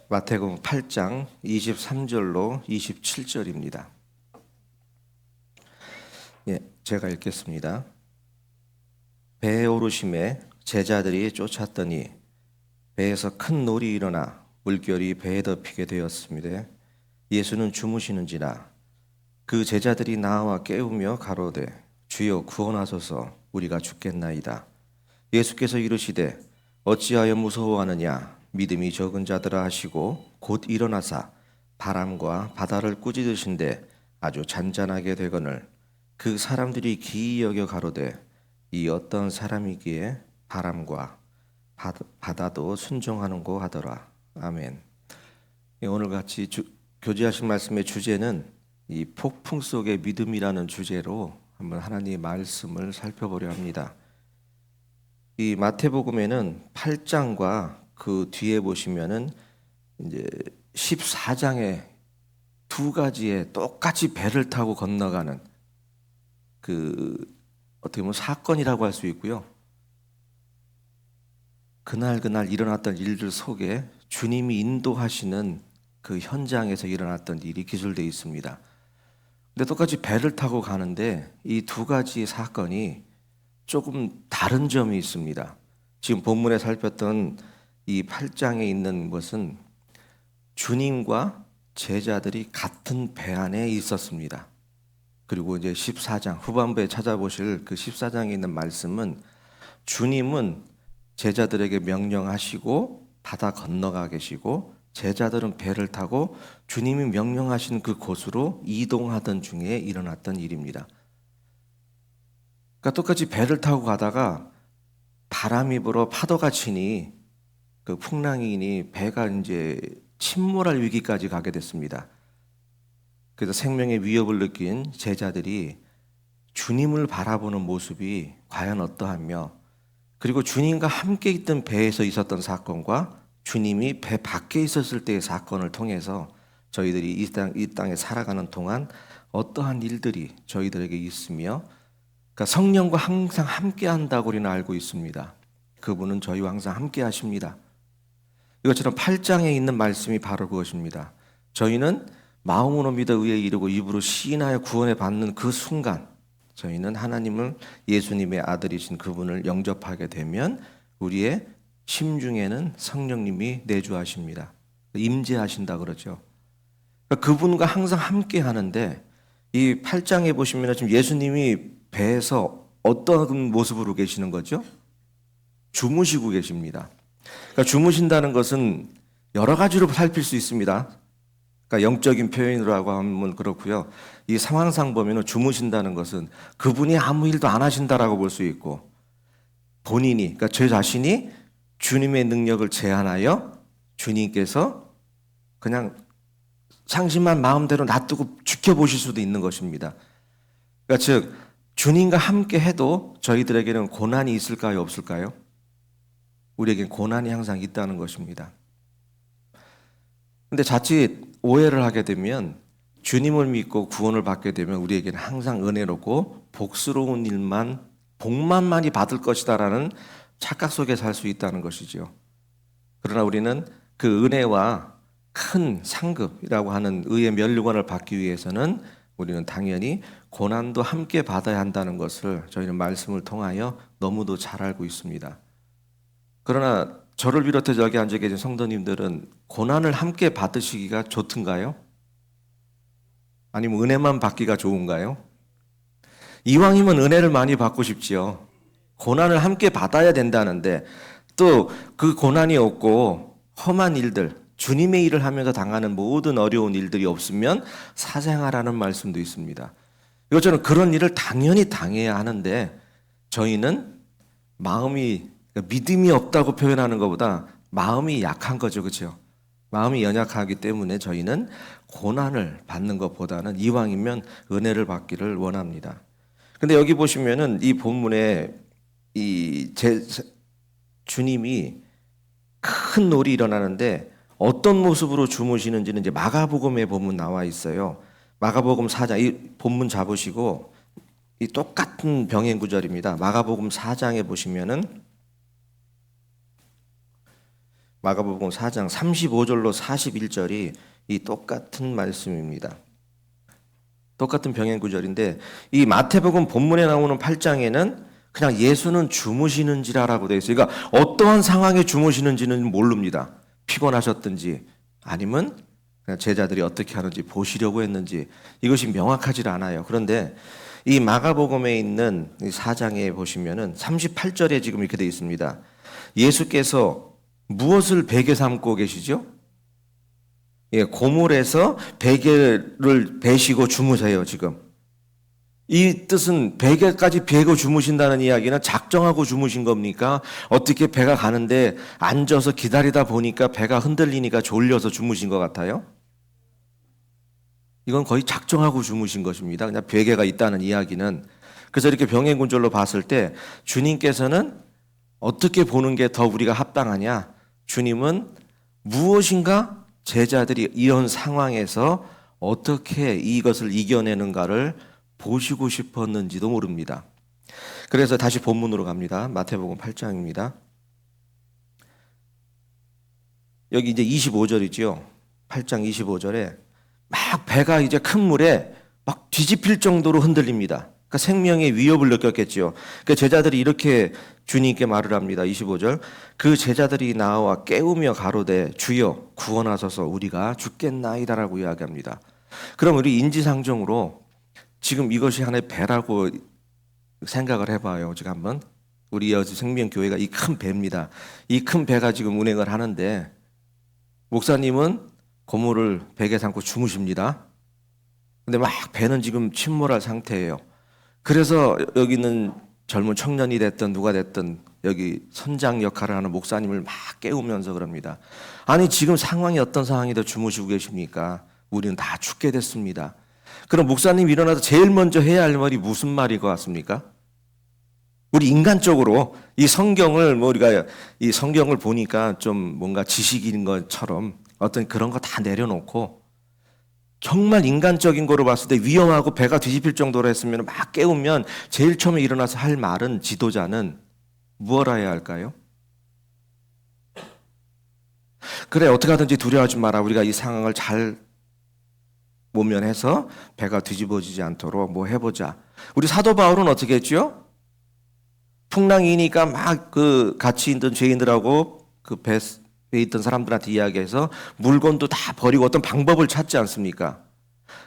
마태복음 8장 23절로 27절입니다. 제가 읽겠습니다. 배에 오르심에 제자들이 쫓았더니 배에서 큰 놀이 일어나 물결이 배에 덮이게 되었습니다. 예수는 주무시는지라 그 제자들이 나와 깨우며 가로되 주여 구원하소서 우리가 죽겠나이다. 예수께서 이르시되 어찌하여 무서워하느냐 믿음이 적은 자들아 하시고 곧 일어나사 바람과 바다를 꾸짖으신데 아주 잔잔하게 되거늘 그 사람들이 기이 여겨 가로되 이 어떤 사람이기에 바람과 바다도 순종하는고 하더라. 아멘. 오늘 같이 교제하신 말씀의 주제는 이 폭풍 속의 믿음이라는 주제로 한번 하나님의 말씀을 살펴보려 합니다. 이 마태복음에는 8장과 그 뒤에 보시면은 이제 14장에 두 가지의 똑같이 배를 타고 건너가는 그 어떻게 보면 사건이라고 할 수 있고요. 그날 일어났던 일들 속에 주님이 인도하시는 그 현장에서 일어났던 일이 기술되어 있습니다. 근데 똑같이 배를 타고 가는데 이 두 가지 사건이 조금 다른 점이 있습니다. 지금 본문에 살폈던 이 8장에 있는 것은 주님과 제자들이 같은 배 안에 있었습니다. 그리고 이제 14장 후반부에 찾아보실 그 14장에 있는 말씀은 주님은 제자들에게 명령하시고 바다 건너가 계시고 제자들은 배를 타고 주님이 명령하신 그 곳으로 이동하던 중에 일어났던 일입니다. 그러니까 똑같이 배를 타고 가다가 바람이 불어 파도가 치니 그 풍랑이니 배가 이제 침몰할 위기까지 가게 됐습니다. 그래서 생명의 위협을 느낀 제자들이 주님을 바라보는 모습이 과연 어떠하며 그리고 주님과 함께 있던 배에서 있었던 사건과 주님이 배 밖에 있었을 때의 사건을 통해서 저희들이 이 땅에 살아가는 동안 어떠한 일들이 저희들에게 있으며 그러니까 성령과 항상 함께 한다고 우리는 알고 있습니다. 그분은 저희와 항상 함께 하십니다. 이것처럼 8장에 있는 말씀이 바로 그것입니다. 저희는 마음으로 믿어 의에 이르고 입으로 시인하여 구원에 받는 그 순간 저희는 하나님을 예수님의 아들이신 그분을 영접하게 되면 우리의 심중에는 성령님이 내주하십니다. 임재하신다 그러죠. 그러니까 그분과 항상 함께 하는데 이 8장에 보시면 지금 예수님이 배에서 어떤 모습으로 계시는 거죠? 주무시고 계십니다. 그러니까 주무신다는 것은 여러 가지로 살필 수 있습니다. 그러니까 영적인 표현이라고 하면 그렇고요. 이 상황상 보면 주무신다는 것은 그분이 아무 일도 안 하신다라고 볼 수 있고 본인이 그러니까 제 자신이 주님의 능력을 제한하여 주님께서 그냥 상심한 마음대로 놔두고 지켜보실 수도 있는 것입니다. 그러니까 즉 주님과 함께 해도 저희들에게는 고난이 있을까요? 없을까요? 우리에겐 고난이 항상 있다는 것입니다. 근데 자칫 오해를 하게 되면 주님을 믿고 구원을 받게 되면 우리에게는 항상 은혜롭고 복스러운 일만 복만 많이 받을 것이다라는 착각 속에 살 수 있다는 것이죠. 그러나 우리는 그 은혜와 큰 상급이라고 하는 의의 면류관을 받기 위해서는 우리는 당연히 고난도 함께 받아야 한다는 것을 저희는 말씀을 통하여 너무도 잘 알고 있습니다. 그러나 저를 비롯해서 여기 앉아 계신 성도님들은 고난을 함께 받으시기가 좋던가요? 아니면 은혜만 받기가 좋은가요? 이왕이면 은혜를 많이 받고 싶지요. 고난을 함께 받아야 된다는데 또 그 고난이 없고 험한 일들, 주님의 일을 하면서 당하는 모든 어려운 일들이 없으면 사생아라는 말씀도 있습니다. 이것처럼 그런 일을 당연히 당해야 하는데 저희는 마음이 믿음이 없다고 표현하는 것보다 마음이 약한 거죠. 그렇죠? 마음이 연약하기 때문에 저희는 고난을 받는 것보다는 이왕이면 은혜를 받기를 원합니다. 근데 여기 보시면은 이 본문에 주님이 큰 놀이 일어나는데 어떤 모습으로 주무시는지는 이제 마가복음에 보면 나와 있어요. 마가복음 4장 이 본문 잡으시고 이 똑같은 병행 구절입니다. 마가복음 4장에 보시면은 마가복음 4장 35절로 41절이 이 똑같은 말씀입니다. 똑같은 병행 구절인데 이 마태복음 본문에 나오는 8장에는 그냥 예수는 주무시는지라라고 되어 있어요. 그러니까 어떠한 상황에 주무시는지는 모릅니다. 피곤하셨든지 아니면 그냥 제자들이 어떻게 하는지 보시려고 했는지 이것이 명확하지 않아요. 그런데 이 마가복음에 있는 이 4장에 보시면은 38절에 지금 이렇게 되어 있습니다. 예수께서 무엇을 베개 삼고 계시죠? 예, 고물에서 베개를 베시고 주무세요, 지금. 이 뜻은 베개까지 베고 주무신다는 이야기는 작정하고 주무신 겁니까? 어떻게 배가 가는데 앉아서 기다리다 보니까 배가 흔들리니까 졸려서 주무신 것 같아요? 이건 거의 작정하고 주무신 것입니다. 그냥 베개가 있다는 이야기는. 그래서 이렇게 병행군절로 봤을 때 주님께서는 어떻게 보는 게 더 우리가 합당하냐? 주님은 무엇인가 제자들이 이런 상황에서 어떻게 이것을 이겨내는가를 보시고 싶었는지도 모릅니다. 그래서 다시 본문으로 갑니다. 마태복음 8장입니다. 여기 이제 25절이지요. 8장 25절에 막 배가 이제 큰 물에 막 뒤집힐 정도로 흔들립니다. 그러니까 생명의 위협을 느꼈겠지요. 그러니까 제자들이 이렇게 주님께 말을 합니다. 25절. 그 제자들이 나와 깨우며 가로되 주여 구원하소서 우리가 죽겠나이다라고 이야기합니다. 그럼 우리 인지상정으로 지금 이것이 하나의 배라고 생각을 해봐요. 지금 한번 우리 여주 생명교회가 이 큰 배입니다. 이 큰 배가 지금 운행을 하는데 목사님은 고물을 베개 삼고 주무십니다. 근데 막 배는 지금 침몰할 상태예요. 그래서 여기 있는 젊은 청년이 됐든 누가 됐든 여기 선장 역할을 하는 목사님을 막 깨우면서 그럽니다. 아니 지금 상황이 어떤 상황이든 주무시고 계십니까? 우리는 다 죽게 됐습니다. 그럼 목사님이 일어나서 제일 먼저 해야 할 말이 무슨 말일 것 같습니까? 우리 인간적으로 이 성경을 우리가 이 성경을 보니까 좀 뭔가 지식인 것처럼 어떤 그런 거 다 내려놓고 정말 인간적인 거로 봤을 때 위험하고 배가 뒤집힐 정도로 했으면 막 깨우면 제일 처음에 일어나서 할 말은 지도자는 무엇 해야 할까요? 그래 어떻게 하든지 두려워하지 마라. 우리가 이 상황을 잘 모면해서 배가 뒤집어지지 않도록 뭐 해보자. 우리 사도 바울은 어떻게 했죠? 풍랑이니까 막 그 같이 있던 죄인들하고 그 배에 있던 사람들한테 이야기해서 물건도 다 버리고 어떤 방법을 찾지 않습니까?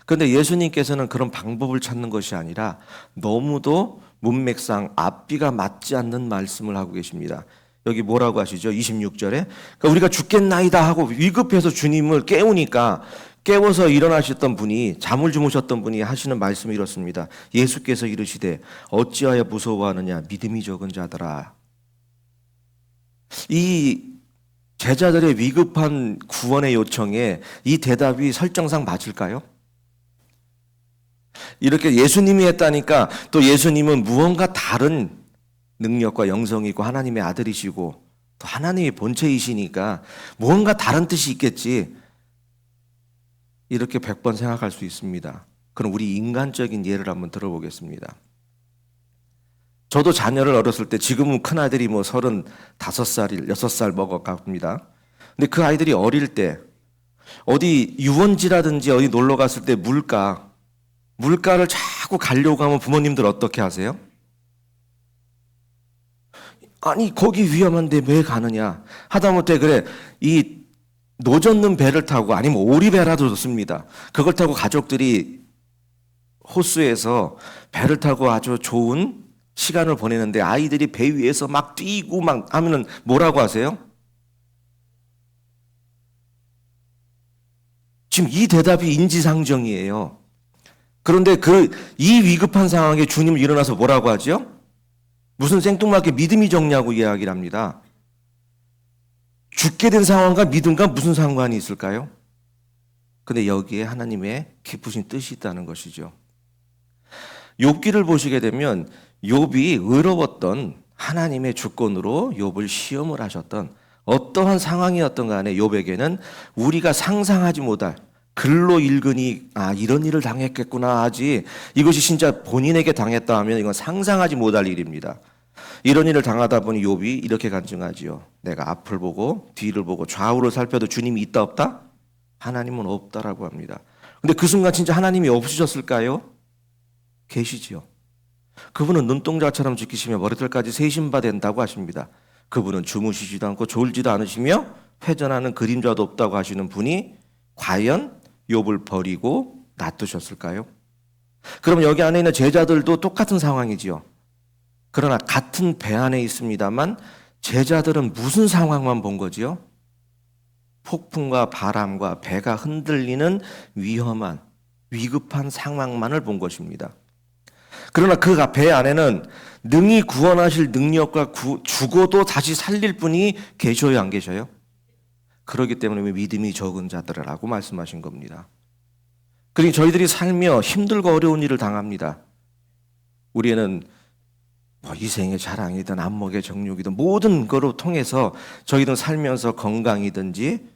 그런데 예수님께서는 그런 방법을 찾는 것이 아니라 너무도 문맥상 앞뒤가 맞지 않는 말씀을 하고 계십니다. 여기 뭐라고 하시죠? 26절에 그러니까 우리가 죽겠나이다 하고 위급해서 주님을 깨우니까 깨워서 일어나셨던 분이 잠을 주무셨던 분이 하시는 말씀이 이렇습니다. 예수께서 이르시되 어찌하여 무서워하느냐 믿음이 적은 자들아. 이 제자들의 위급한 구원의 요청에 이 대답이 설정상 맞을까요? 이렇게 예수님이 했다니까 또 예수님은 무언가 다른 능력과 영성이 있고 하나님의 아들이시고 또 하나님의 본체이시니까 무언가 다른 뜻이 있겠지. 이렇게 100번 생각할 수 있습니다. 그럼 우리 인간적인 예를 한번 들어보겠습니다. 저도 자녀를 어렸을 때 지금은 큰아들이 35살, 6살 먹어갑니다. 근데 그 아이들이 어릴 때 어디 유원지라든지 어디 놀러 갔을 때 물가를 자꾸 가려고 하면 부모님들 어떻게 하세요? 아니 거기 위험한데 왜 가느냐 하다못해 그래 이 노젓는 배를 타고 아니면 오리배라도 좋습니다. 그걸 타고 가족들이 호수에서 배를 타고 아주 좋은 시간을 보내는데 아이들이 배 위에서 막 뛰고 막 하면은 뭐라고 하세요? 지금 이 대답이 인지상정이에요. 그런데 이 위급한 상황에 주님 일어나서 뭐라고 하죠? 무슨 생뚱맞게 믿음이 적냐고 이야기를 합니다. 죽게 된 상황과 믿음과 무슨 상관이 있을까요? 근데 여기에 하나님의 깊으신 뜻이 있다는 것이죠. 욥기를 보시게 되면 욥이 의로웠던 하나님의 주권으로 욥을 시험을 하셨던 어떠한 상황이었던 간에 욥에게는 우리가 상상하지 못할 글로 읽으니 이런 일을 당했겠구나 하지 이것이 진짜 본인에게 당했다 하면 이건 상상하지 못할 일입니다. 이런 일을 당하다 보니 욥이 이렇게 간증하지요. 내가 앞을 보고 뒤를 보고 좌우를 살펴도 주님이 있다 없다? 하나님은 없다라고 합니다. 근데 그 순간 진짜 하나님이 없으셨을까요? 계시지요. 그분은 눈동자처럼 지키시며 머리털까지 세신 바 된다고 하십니다. 그분은 주무시지도 않고 졸지도 않으시며 회전하는 그림자도 없다고 하시는 분이 과연 욥을 버리고 놔두셨을까요? 그럼 여기 안에 있는 제자들도 똑같은 상황이지요. 그러나 같은 배 안에 있습니다만 제자들은 무슨 상황만 본 거지요? 폭풍과 바람과 배가 흔들리는 위험한 위급한 상황만을 본 것입니다. 그러나 그 배 안에는 능히 구원하실 능력과 죽어도 다시 살릴 분이 계셔요, 안 계셔요? 그렇기 때문에 믿음이 적은 자들이라고 말씀하신 겁니다. 그러니 저희들이 살며 힘들고 어려운 일을 당합니다. 우리는 이생의 자랑이든 안목의 정욕이든 모든 거로 통해서 저희는 살면서 건강이든지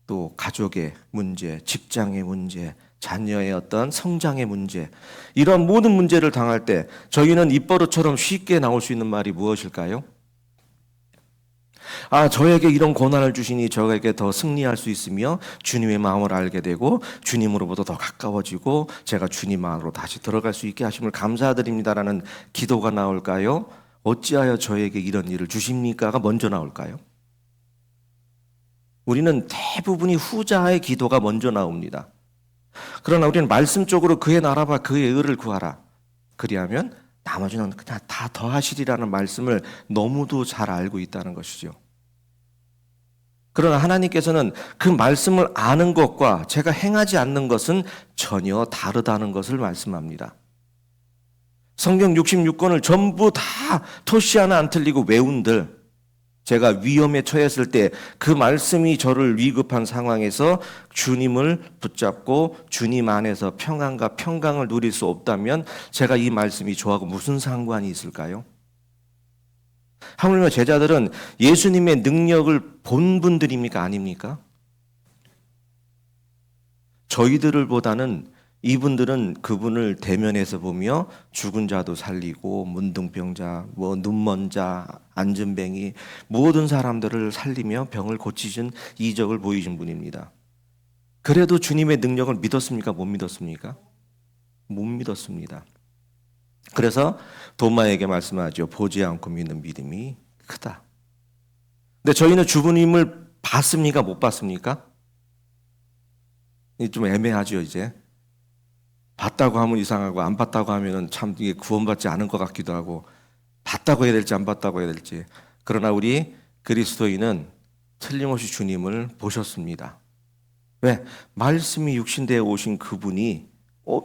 또 가족의 문제, 직장의 문제, 자녀의 어떤 성장의 문제, 이런 모든 문제를 당할 때 저희는 입버릇처럼 쉽게 나올 수 있는 말이 무엇일까요? 저에게 이런 고난을 주시니 저에게 더 승리할 수 있으며 주님의 마음을 알게 되고 주님으로부터 더 가까워지고 제가 주님 안으로 다시 들어갈 수 있게 하심을 감사드립니다라는 기도가 나올까요? 어찌하여 저에게 이런 일을 주십니까가 먼저 나올까요? 우리는 대부분이 후자의 기도가 먼저 나옵니다. 그러나 우리는 말씀 쪽으로 그의 나라와 그의 의를 구하라. 그리하면 나머지는 그냥 다 더하시리라는 말씀을 너무도 잘 알고 있다는 것이죠. 그러나 하나님께서는 그 말씀을 아는 것과 제가 행하지 않는 것은 전혀 다르다는 것을 말씀합니다. 성경 66권을 전부 다 토시 하나 안 틀리고 외운들, 제가 위험에 처했을 때 그 말씀이 저를 위급한 상황에서 주님을 붙잡고 주님 안에서 평안과 평강을 누릴 수 없다면 제가 이 말씀이 저하고 무슨 상관이 있을까요? 하물며 제자들은 예수님의 능력을 본 분들입니까? 아닙니까? 저희들을 보다는 이분들은 그분을 대면해서 보며 죽은 자도 살리고 문둥병자, 눈먼 자, 안진뱅이 모든 사람들을 살리며 병을 고치신 이적을 보이신 분입니다. 그래도 주님의 능력을 믿었습니까? 못 믿었습니까? 못 믿었습니다. 그래서 도마에게 말씀하죠. 보지 않고 믿는 믿음이 크다. 근데 저희는 주님을 봤습니까? 못 봤습니까? 좀 애매하죠, 이제. 봤다고 하면 이상하고 안 봤다고 하면은 참 이게 구원받지 않은 것 같기도 하고, 봤다고 해야 될지 안 봤다고 해야 될지. 그러나 우리 그리스도인은 틀림없이 주님을 보셨습니다. 왜? 말씀이 육신되어 오신 그분이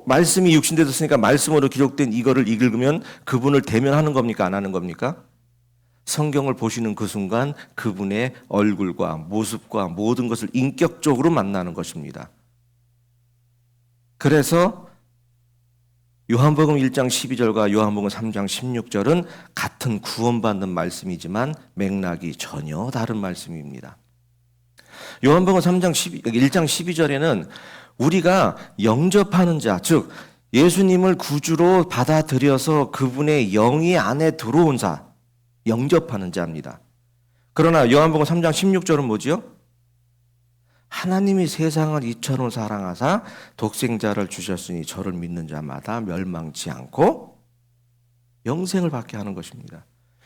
말씀이 육신되었으니까 말씀으로 기록된 이거를 읽으면 그분을 대면하는 겁니까? 안 하는 겁니까? 성경을 보시는 그 순간 그분의 얼굴과 모습과 모든 것을 인격적으로 만나는 것입니다. 그래서 요한복음 1장 12절과 요한복음 3장 16절은 같은 구원받는 말씀이지만 맥락이 전혀 다른 말씀입니다. 요한복음 1장 12절에는 우리가 영접하는 자, 즉 예수님을 구주로 받아들여서 그분의 영이 안에 들어온 자, 영접하는 자입니다. 그러나 요한복음 3장 16절은 뭐지요? 하나님이 세상을 이처럼 사랑하사 독생자를 주셨으니 저를 믿는 자마다 멸망치 않고 영생을 받게 하는 것입니다.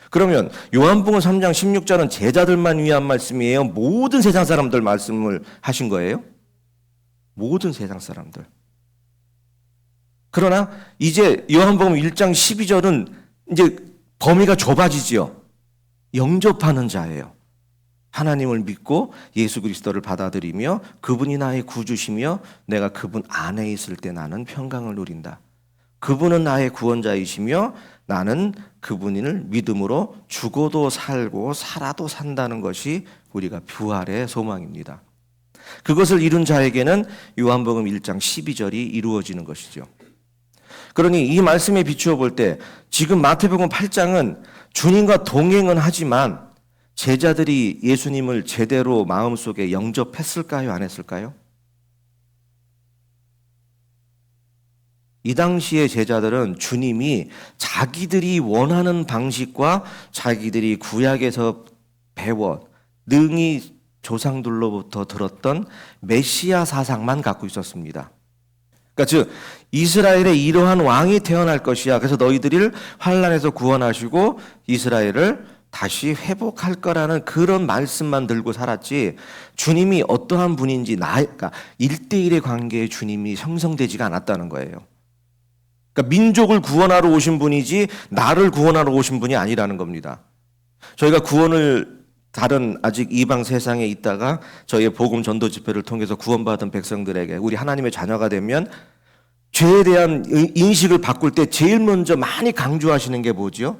그러면 요한복음 3장 16절은 제자들만 위한 말씀이에요? 모든 세상 사람들 말씀을 하신 거예요? 모든 세상 사람들. 그러나 이제 요한복음 1장 12절은 이제 범위가 좁아지지요. 영접하는 자예요. 하나님을 믿고 예수 그리스도를 받아들이며 그분이 나의 구주시며 내가 그분 안에 있을 때 나는 평강을 누린다. 그분은 나의 구원자이시며 나는 그분을 믿음으로 죽어도 살고 살아도 산다는 것이 우리가 부활의 소망입니다. 그것을 이룬 자에게는 요한복음 1장 12절이 이루어지는 것이죠. 그러니 이 말씀에 비추어 볼 때 지금 마태복음 8장은 주님과 동행은 하지만 제자들이 예수님을 제대로 마음속에 영접했을까요? 안 했을까요? 이 당시의 제자들은 주님이 자기들이 원하는 방식과 자기들이 구약에서 배워 능히 조상들로부터 들었던 메시아 사상만 갖고 있었습니다. 그러니까 즉 이스라엘에 이러한 왕이 태어날 것이야. 그래서 너희들을 환난에서 구원하시고 이스라엘을 다시 회복할 거라는 그런 말씀만 들고 살았지, 주님이 어떠한 분인지 그러니까 1대1의 관계에 주님이 형성되지가 않았다는 거예요. 그러니까 민족을 구원하러 오신 분이지 나를 구원하러 오신 분이 아니라는 겁니다. 저희가 구원을 다른 아직 이방 세상에 있다가 저희의 복음 전도 집회를 통해서 구원받은 백성들에게 우리 하나님의 자녀가 되면 죄에 대한 인식을 바꿀 때 제일 먼저 많이 강조하시는 게 뭐죠?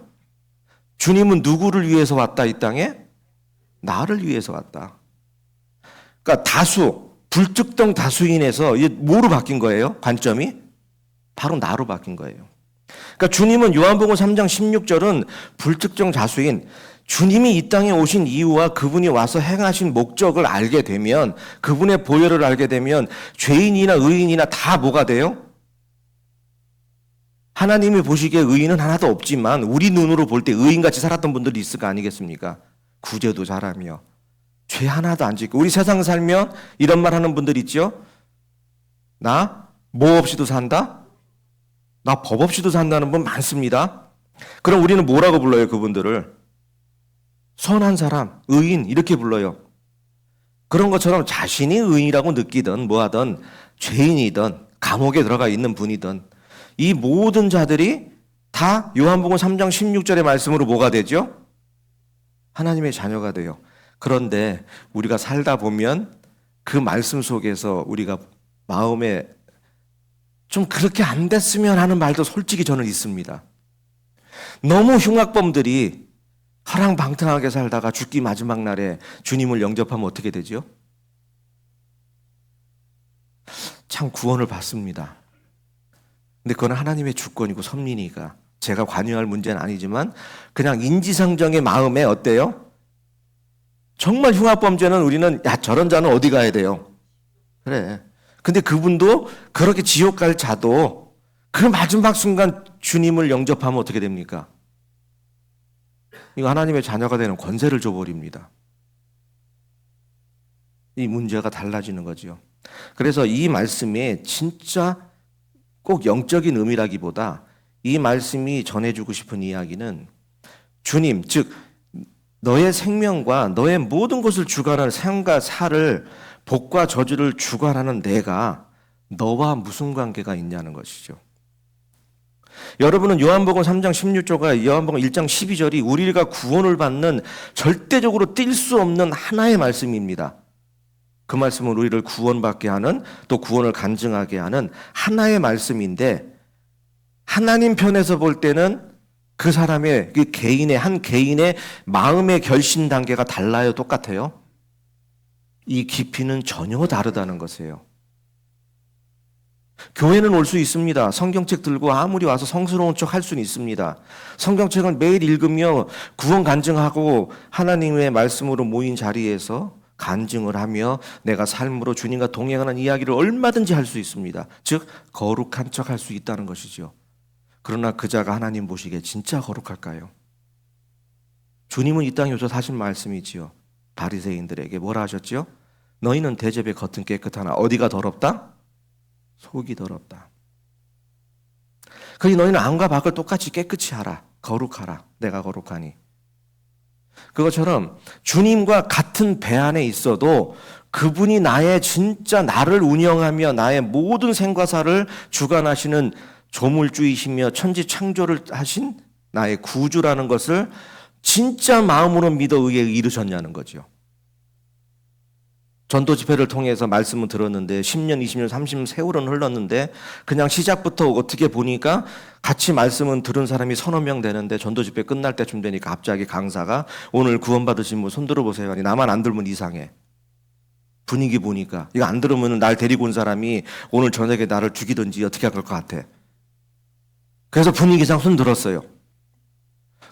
주님은 누구를 위해서 왔다 이 땅에? 나를 위해서 왔다. 그러니까 불특정 다수인에서 이게 뭐로 바뀐 거예요? 관점이? 바로 나로 바뀐 거예요. 그러니까 주님은 요한복음 3장 16절은 불특정 다수인, 주님이 이 땅에 오신 이유와 그분이 와서 행하신 목적을 알게 되면, 그분의 보혈을 알게 되면 죄인이나 의인이나 다 뭐가 돼요? 하나님이 보시기에 의인은 하나도 없지만 우리 눈으로 볼 때 의인같이 살았던 분들이 있을 거 아니겠습니까? 구제도 잘하며 죄 하나도 안 짓고. 우리 세상 살면 이런 말 하는 분들 있죠? 나 뭐 없이도 산다? 나 법 없이도 산다는 분 많습니다. 그럼 우리는 뭐라고 불러요? 그분들을 선한 사람, 의인 이렇게 불러요. 그런 것처럼 자신이 의인이라고 느끼든 뭐하든 죄인이든 감옥에 들어가 있는 분이든 이 모든 자들이 다 요한복음 3장 16절의 말씀으로 뭐가 되죠? 하나님의 자녀가 돼요. 그런데 우리가 살다 보면 그 말씀 속에서 우리가 마음에 좀 그렇게 안 됐으면 하는 말도 솔직히 저는 있습니다. 너무 흉악범들이 허랑방탕하게 살다가 죽기 마지막 날에 주님을 영접하면 어떻게 되죠? 참 구원을 받습니다. 근데 그건 하나님의 주권이고 섭리니까 제가 관여할 문제는 아니지만 그냥 인지상정의 마음에 어때요? 정말 흉악범죄는 우리는 야 저런 자는 어디 가야 돼요? 그래. 근데 그분도 그렇게 지옥 갈 자도 그 마지막 순간 주님을 영접하면 어떻게 됩니까? 이거 하나님의 자녀가 되는 권세를 줘버립니다. 이 문제가 달라지는 거죠. 그래서 이 말씀에 진짜 꼭 영적인 의미라기보다 이 말씀이 전해주고 싶은 이야기는 주님, 즉 너의 생명과 너의 모든 것을 주관하는 생과 사를, 복과 저주를 주관하는 내가 너와 무슨 관계가 있냐는 것이죠. 여러분은 요한복음 3장 16절과 요한복음 1장 12절이 우리가 구원을 받는 절대적으로 뛸 수 없는 하나의 말씀입니다. 그 말씀은 우리를 구원받게 하는, 또 구원을 간증하게 하는 하나의 말씀인데, 하나님 편에서 볼 때는 그 사람의 그 한 개인의 마음의 결신 단계가 달라요? 똑같아요? 이 깊이는 전혀 다르다는 것이에요. 교회는 올 수 있습니다. 성경책 들고 아무리 와서 성스러운 척 할 수는 있습니다. 성경책을 매일 읽으며 구원 간증하고 하나님의 말씀으로 모인 자리에서 간증을 하며 내가 삶으로 주님과 동행하는 이야기를 얼마든지 할 수 있습니다. 즉 거룩한 척 할 수 있다는 것이죠. 그러나 그 자가 하나님 보시기에 진짜 거룩할까요? 주님은 이 땅에 오셔서 하신 말씀이지요. 바리새인들에게 뭐라 하셨죠? 너희는 대접의 겉은 깨끗하나 어디가 더럽다? 속이 더럽다. 그러니 너희는 안과 밖을 똑같이 깨끗이 하라. 거룩하라. 내가 거룩하니. 그것처럼 주님과 같은 배 안에 있어도 그분이 나의 진짜 나를 운영하며 나의 모든 생과 사를 주관하시는 조물주이시며 천지 창조를 하신 나의 구주라는 것을 진짜 마음으로 믿어 의에 이르셨냐는 거죠. 전도 집회를 통해서 말씀을 들었는데 10년, 20년, 30년 세월은 흘렀는데 그냥 시작부터 어떻게 보니까 같이 말씀은 들은 사람이 서너 명 되는데 전도 집회 끝날 때쯤 되니까 갑자기 강사가 오늘 구원받으신 분 손 들어보세요. 아니 나만 안 들면 이상해. 분위기 보니까 이거 안 들으면 날 데리고 온 사람이 오늘 저녁에 나를 죽이든지 어떻게 할 것 같아. 그래서 분위기상 손 들었어요.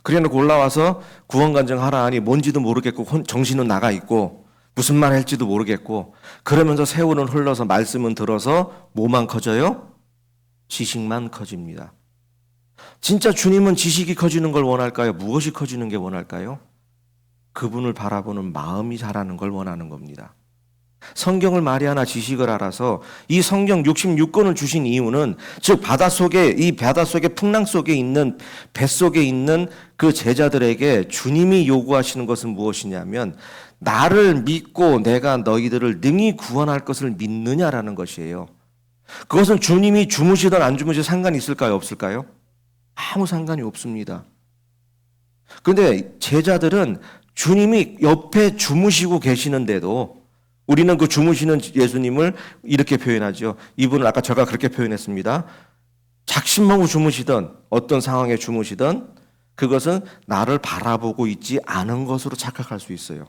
그래놓고 올라와서 구원 간증하라 하니 뭔지도 모르겠고 정신은 나가 있고 무슨 말 할지도 모르겠고 그러면서 세월은 흘러서 말씀은 들어서 뭐만 커져요? 지식만 커집니다. 진짜 주님은 지식이 커지는 걸 원할까요? 무엇이 커지는 게 원할까요? 그분을 바라보는 마음이 자라는 걸 원하는 겁니다. 성경을 말이 하나 지식을 알아서 이 성경 66권을 주신 이유는, 즉 이 바닷속에 풍랑 속에 있는, 뱃속에 있는 그 제자들에게 주님이 요구하시는 것은 무엇이냐면, 나를 믿고 내가 너희들을 능히 구원할 것을 믿느냐라는 것이에요. 그것은 주님이 주무시든 안 주무시든 상관이 있을까요? 없을까요? 아무 상관이 없습니다. 그런데 제자들은 주님이 옆에 주무시고 계시는데도, 우리는 그 주무시는 예수님을 이렇게 표현하죠. 이분은 아까 제가 그렇게 표현했습니다. 작심하고 주무시던, 어떤 상황에 주무시던, 그것은 나를 바라보고 있지 않은 것으로 착각할 수 있어요.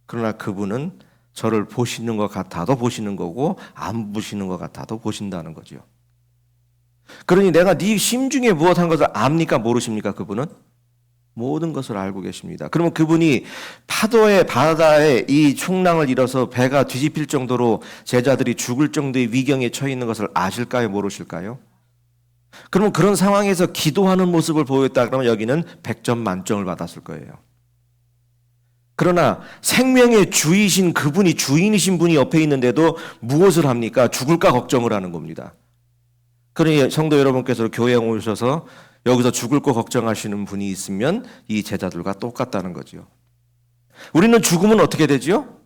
그러나 그분은 저를 보시는 것 같아도 보시는 거고, 안 보시는 것 같아도 보신다는 거죠. 그러니 내가 네 심중에 무엇한 것을 압니까? 모르십니까? 그분은 모든 것을 알고 계십니다. 그러면 그분이 파도의 바다에 이 풍랑을 일어서 배가 뒤집힐 정도로 제자들이 죽을 정도의 위경에 처해 있는 것을 아실까요? 모르실까요? 그러면 그런 상황에서 기도하는 모습을 보였다 그러면 여기는 100점 만점을 받았을 거예요. 그러나 생명의 주이신 그분이, 주인이신 분이 옆에 있는데도 무엇을 합니까? 죽을까 걱정을 하는 겁니다. 그러니 성도 여러분께서 교회에 오셔서 여기서 죽을 거 걱정하시는 분이 있으면 이 제자들과 똑같다는 거죠. 우리는 죽으면 어떻게 되죠?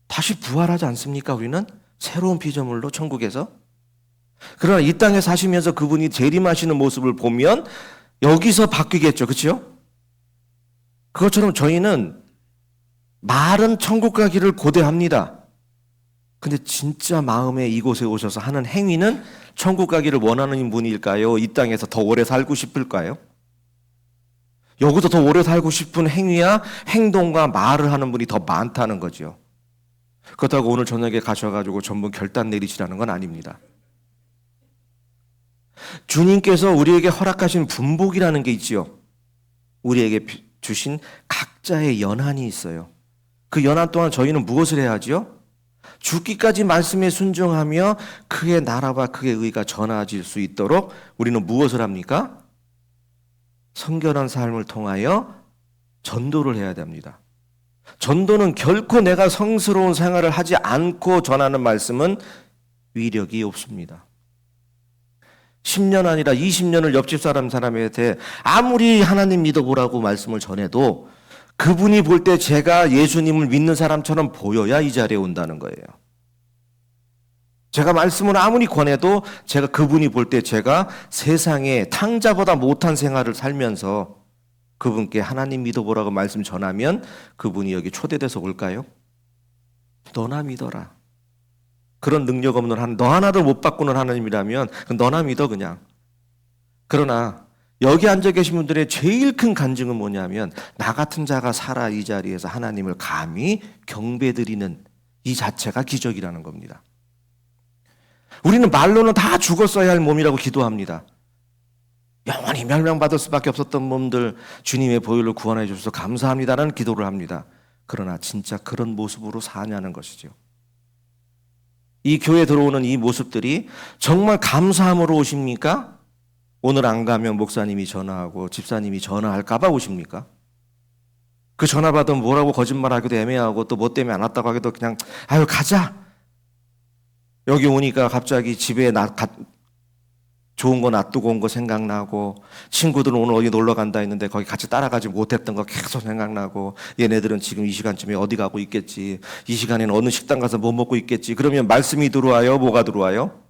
다시 부활하지 않습니까? 우리는 새로운 피조물로 천국에서. 그러나 이 땅에 사시면서 그분이 재림하시는 모습을 보면 여기서 바뀌겠죠. 그렇죠? 그것처럼 저희는 말은 천국 가기를 고대합니다. 근데 진짜 마음에 이곳에 오셔서 하는 행위는 천국 가기를 원하는 분일까요? 이 땅에서 더 오래 살고 싶을까요? 여기서 더 오래 살고 싶은 행위야 행동과 말을 하는 분이 더 많다는 거죠. 그렇다고 오늘 저녁에 가셔가지고 전부 결단 내리시라는 건 아닙니다. 주님께서 우리에게 허락하신 분복이라는 게 있지요. 우리에게 주신 각자의 연한이 있어요. 그 연한 동안 저희는 무엇을 해야 하지요? 죽기까지 말씀에 순종하며 그의 나라와 그의 의가 전해질 수 있도록 우리는 무엇을 합니까? 성결한 삶을 통하여 전도를 해야 됩니다. 전도는 결코 내가 성스러운 생활을 하지 않고 전하는 말씀은 위력이 없습니다. 10년 아니라 20년을 옆집 사람한테 아무리 하나님 믿어보라고 말씀을 전해도 그분이 볼 때 제가 예수님을 믿는 사람처럼 보여야 이 자리에 온다는 거예요. 제가 말씀을 아무리 권해도 제가 그분이 볼 때 제가 세상에 탕자보다 못한 생활을 살면서 그분께 하나님 믿어보라고 말씀 전하면 그분이 여기 초대돼서 올까요? 너나 믿어라. 그런 능력 없는 하나님, 너 하나도 못 바꾸는 하나님이라면 너나 믿어 그냥. 그러나 여기 앉아 계신 분들의 제일 큰 간증은 뭐냐면 나 같은 자가 살아 이 자리에서 하나님을 감히 경배드리는 이 자체가 기적이라는 겁니다. 우리는 말로는 다 죽었어야 할 몸이라고 기도합니다. 영원히 멸망받을 수밖에 없었던 몸들 주님의 보혈로 구원해 주셔서 감사합니다라는 기도를 합니다. 그러나 진짜 그런 모습으로 사냐는 것이죠. 이 교회에 들어오는 이 모습들이 정말 감사함으로 오십니까? 오늘 안 가면 목사님이 전화하고 집사님이 전화할까 봐 오십니까? 그 전화 받으면 뭐라고 거짓말하기도 애매하고 또 뭐 때문에 안 왔다고 하기도 그냥 아유 가자. 여기 오니까 갑자기 집에 좋은 거 놔두고 온 거 생각나고 친구들은 오늘 어디 놀러 간다 했는데 거기 같이 따라가지 못했던 거 계속 생각나고 얘네들은 지금 이 시간쯤에 어디 가고 있겠지. 이 시간에는 어느 식당 가서 뭐 먹고 있겠지. 그러면 말씀이 들어와요? 뭐가 들어와요?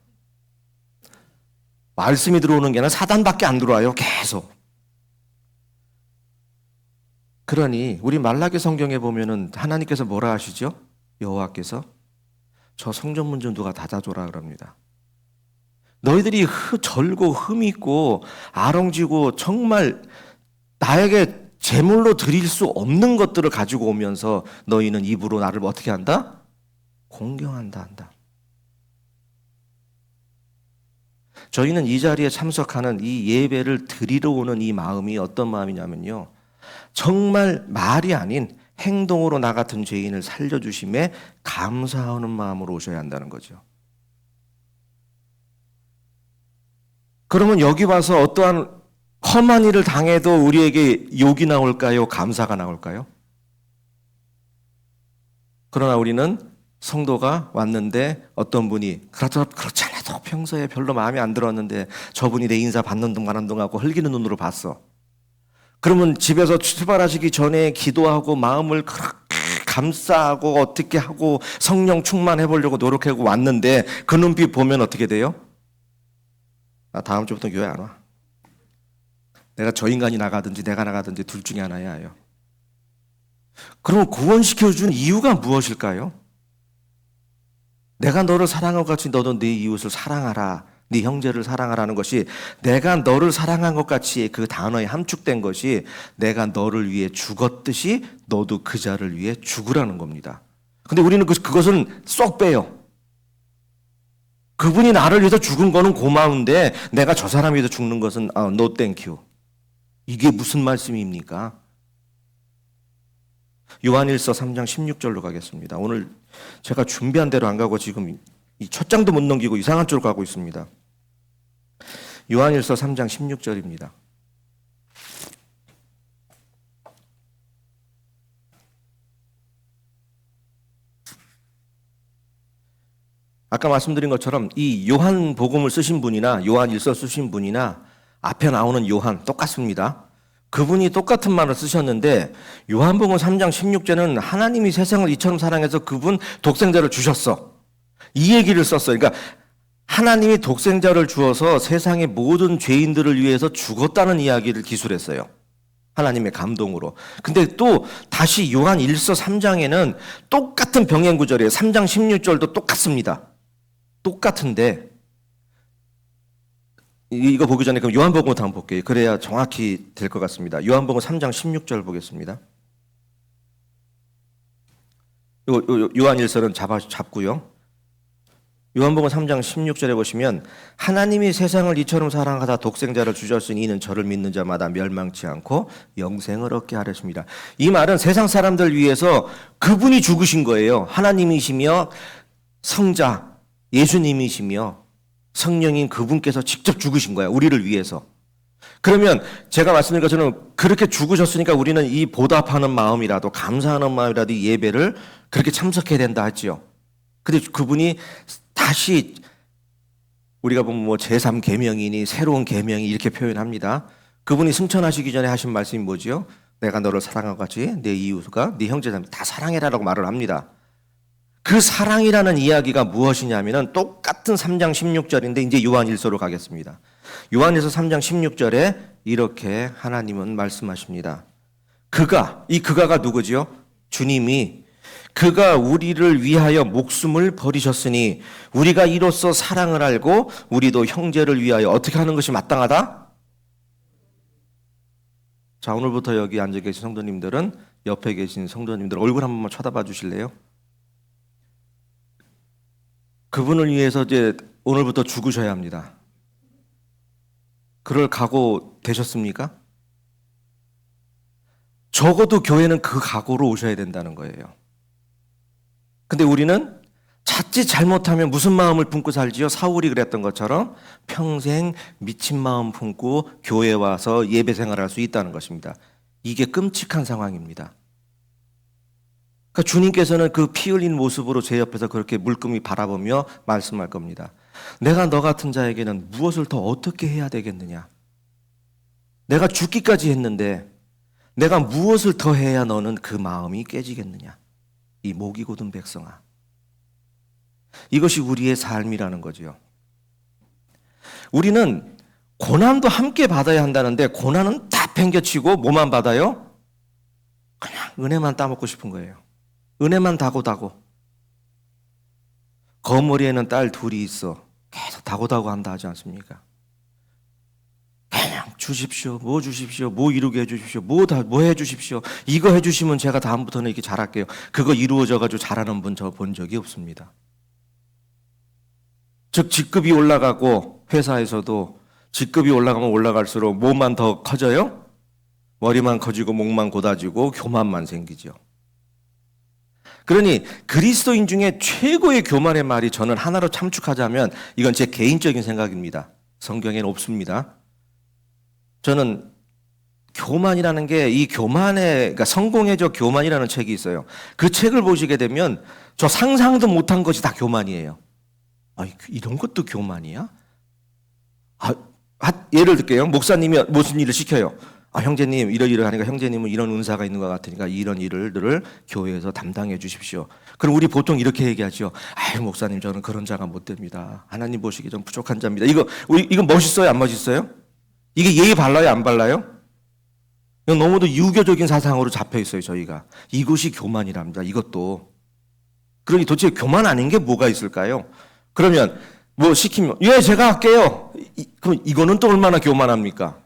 말씀이 들어오는 게 아니라 사단밖에 안 들어와요. 계속. 그러니 우리 말라기 성경에 보면은 하나님께서 뭐라 하시죠? 여호와께서 저 성전문 좀 누가 닫아줘라 그럽니다. 너희들이 절고 흠있고 아렁지고 정말 나에게 제물로 드릴 수 없는 것들을 가지고 오면서 너희는 입으로 나를 어떻게 한다? 공경한다 한다. 저희는 이 자리에 참석하는 이 예배를 드리러 오는 이 마음이 어떤 마음이냐면요. 정말 말이 아닌 행동으로 나 같은 죄인을 살려주심에 감사하는 마음으로 오셔야 한다는 거죠. 그러면 여기 와서 어떠한 험한 일을 당해도 우리에게 욕이 나올까요? 감사가 나올까요? 그러나 우리는 성도가 왔는데 어떤 분이 그렇지 않아도 평소에 별로 마음에 안 들었는데 저분이 내 인사 받는 둥 마는 둥 하고 흘기는 눈으로 봤어. 그러면 집에서 출발하시기 전에 기도하고 마음을 그렇게 감싸고 어떻게 하고 성령 충만해 보려고 노력하고 왔는데 그 눈빛 보면 어떻게 돼요? 나 다음 주부터 교회 안 와. 내가 저 인간이 나가든지 내가 나가든지 둘 중에 하나야 해요. 그럼 구원시켜준 이유가 무엇일까요? 내가 너를 사랑한 것 같이 너도 네 이웃을 사랑하라. 네 형제를 사랑하라는 것이 내가 너를 사랑한 것 같이 그 단어에 함축된 것이 내가 너를 위해 죽었듯이 너도 그 자를 위해 죽으라는 겁니다. 근데 우리는 그것은 쏙 빼요. 그분이 나를 위해서 죽은 거는 고마운데 내가 저 사람 위해서 죽는 것은 no thank you. 이게 무슨 말씀입니까? 요한일서 3장 16절로 가겠습니다. 오늘 제가 준비한 대로 안 가고 지금 이 첫 장도 못 넘기고 이상한 쪽으로 가고 있습니다. 요한일서 3장 16절입니다. 아까 말씀드린 것처럼 이 요한복음을 쓰신 분이나 요한일서 쓰신 분이나 앞에 나오는 요한 똑같습니다. 그분이 똑같은 말을 쓰셨는데 요한복음 3장 16절은 하나님이 세상을 이처럼 사랑해서 그분 독생자를 주셨어. 이 얘기를 썼어요. 그러니까 하나님이 독생자를 주어서 세상의 모든 죄인들을 위해서 죽었다는 이야기를 기술했어요. 하나님의 감동으로. 근데 또 다시 요한 1서 3장에는 똑같은 병행 구절이에요. 3장 16절도 똑같습니다. 똑같은데 이거 보기 전에 그럼 요한복음부터 한번 볼게요. 그래야 정확히 될 것 같습니다. 요한복음 3장 16절 보겠습니다. 요한 1서는 잡고요. 요한복음 3장 16절에 보시면 하나님이 세상을 이처럼 사랑하다 독생자를 주셨으니 이는 저를 믿는 자마다 멸망치 않고 영생을 얻게 하렸습니다. 이 말은 세상 사람들 위해서 그분이 죽으신 거예요. 하나님이시며 성자 예수님이시며 성령인 그분께서 직접 죽으신 거야. 우리를 위해서. 그러면 제가 말씀드린 것처럼 그렇게 죽으셨으니까 우리는 이 보답하는 마음이라도 감사하는 마음이라도 이 예배를 그렇게 참석해야 된다 하지요. 근데 그분이 다시 우리가 보면 뭐 제3 계명이니 새로운 계명이 이렇게 표현합니다. 그분이 승천하시기 전에 하신 말씀이 뭐지요? 내가 너를 사랑한 것 같이 내 이웃과 네 형제자매 다 사랑해라라고 말을 합니다. 그 사랑이라는 이야기가 무엇이냐면은 똑같은 3장 16절인데 이제 요한일서로 가겠습니다. 요한일서 3장 16절에 이렇게 하나님은 말씀하십니다. 이 그가가 누구지요? 주님이 그가 우리를 위하여 목숨을 버리셨으니 우리가 이로써 사랑을 알고 우리도 형제를 위하여 어떻게 하는 것이 마땅하다? 자, 오늘부터 여기 앉아 계신 성도님들은 옆에 계신 성도님들 얼굴 한 번만 쳐다봐 주실래요? 그분을 위해서 이제 오늘부터 죽으셔야 합니다. 그럴 각오 되셨습니까? 적어도 교회는 그 각오로 오셔야 된다는 거예요. 근데 우리는 자칫 잘못하면 무슨 마음을 품고 살지요? 사울이 그랬던 것처럼 평생 미친 마음 품고 교회에 와서 예배 생활할 수 있다는 것입니다. 이게 끔찍한 상황입니다. 그러니까 주님께서는 그 피 흘린 모습으로 제 옆에서 그렇게 물끄미 바라보며 말씀할 겁니다. 내가 너 같은 자에게는 무엇을 더 어떻게 해야 되겠느냐? 내가 죽기까지 했는데 내가 무엇을 더 해야 너는 그 마음이 깨지겠느냐? 이 목이 곧은 백성아. 이것이 우리의 삶이라는 거죠. 우리는 고난도 함께 받아야 한다는데 고난은 다 팽개치고 뭐만 받아요? 그냥 은혜만 따먹고 싶은 거예요. 은혜만 다고다고. 거머리에는 딸 둘이 있어. 계속 다고다고 한다 하지 않습니까? 그냥 주십시오. 뭐 이루게 해주십시오. 뭐 해주십시오. 이거 해주시면 제가 다음부터는 이렇게 잘할게요. 그거 이루어져가지고 잘하는 분 저 본 적이 없습니다. 즉 직급이 올라가고 회사에서도 직급이 올라가면 올라갈수록 뭐만 더 커져요? 머리만 커지고 목만 고다지고 교만만 생기죠. 그러니 그리스도인 중에 최고의 교만의 말이 저는 하나로 참축하자면 이건 제 개인적인 생각입니다. 성경에는 없습니다. 저는 교만이라는 게 이 교만의 그러니까 성공의 저 교만이라는 책이 있어요. 그 책을 보시게 되면 저 상상도 못한 것이 다 교만이에요. 아, 이런 것도 교만이야? 예를 들게요. 목사님이 무슨 일을 시켜요. 형제님 이러이러하니까 형제님은 이런 은사가 있는 것 같으니까 이런 일들을 교회에서 담당해 주십시오. 그럼 우리 보통 이렇게 얘기하죠. 목사님 저는 그런 자가 못 됩니다. 하나님 보시기 좀 부족한 자입니다. 이거 멋있어요? 안 멋있어요? 이게 예의 발라요? 안 발라요? 이건 너무도 유교적인 사상으로 잡혀 있어요. 저희가 이것이 교만이랍니다. 이것도. 그러니 도대체 교만 아닌 게 뭐가 있을까요? 그러면 뭐 시키면 제가 할게요. 그럼 이거는 또 얼마나 교만합니까?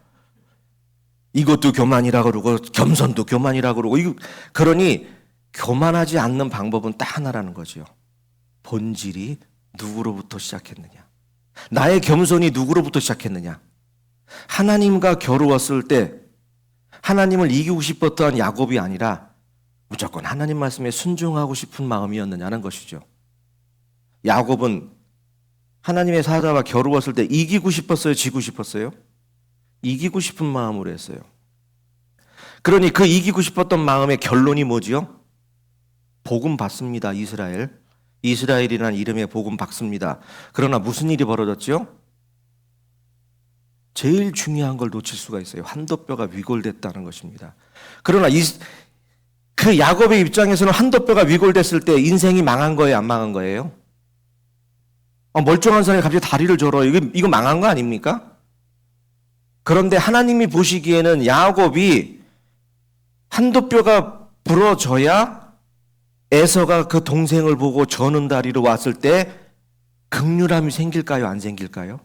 이것도 교만이라 그러고 겸손도 교만이라 그러고 그러니 교만하지 않는 방법은 딱 하나라는 거죠. 본질이 누구로부터 시작했느냐? 나의 겸손이 누구로부터 시작했느냐? 하나님과 겨루었을 때 하나님을 이기고 싶었던 야곱이 아니라 무조건 하나님 말씀에 순종하고 싶은 마음이었느냐는 것이죠. 야곱은 하나님의 사자와 겨루었을 때 이기고 싶었어요? 지고 싶었어요? 이기고 싶은 마음으로 했어요. 그러니 그 이기고 싶었던 마음의 결론이 뭐지요? 복음 받습니다. 이스라엘이라는 이름의 복음 받습니다. 그러나 무슨 일이 벌어졌죠? 제일 중요한 걸 놓칠 수가 있어요. 한도뼈가 위골됐다는 것입니다. 그러나 그 야곱의 입장에서는 한도뼈가 위골됐을 때 인생이 망한 거예요? 안 망한 거예요? 멀쩡한 사람이 갑자기 다리를 절어요. 이거 망한 거 아닙니까? 그런데 하나님이 보시기에는 야곱이 한도뼈가 부러져야 에서가 그 동생을 보고 저는 다리로 왔을 때 긍휼함이 생길까요? 안 생길까요?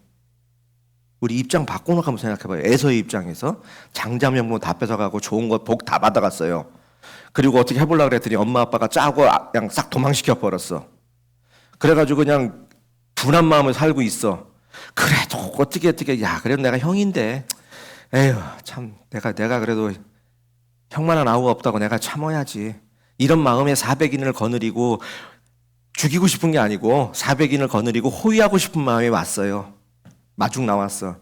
우리 입장 바꿔놓고 한번 생각해봐요. 에서의 입장에서 장자명분 다 뺏어가고 좋은 것 복 다 받아갔어요. 그리고 어떻게 해보려고 그랬더니 엄마 아빠가 짜고 그냥 싹 도망시켜 버렸어. 그래가지고 그냥 둔한 마음을 살고 있어. 그래도 어떻게 그래도 내가 형인데 에휴 참 내가 그래도 형만한 아우가 없다고 내가 참아야지. 이런 마음에 400인을 거느리고 죽이고 싶은 게 아니고 400인을 거느리고 호위하고 싶은 마음이 왔어요. 마중 나왔어.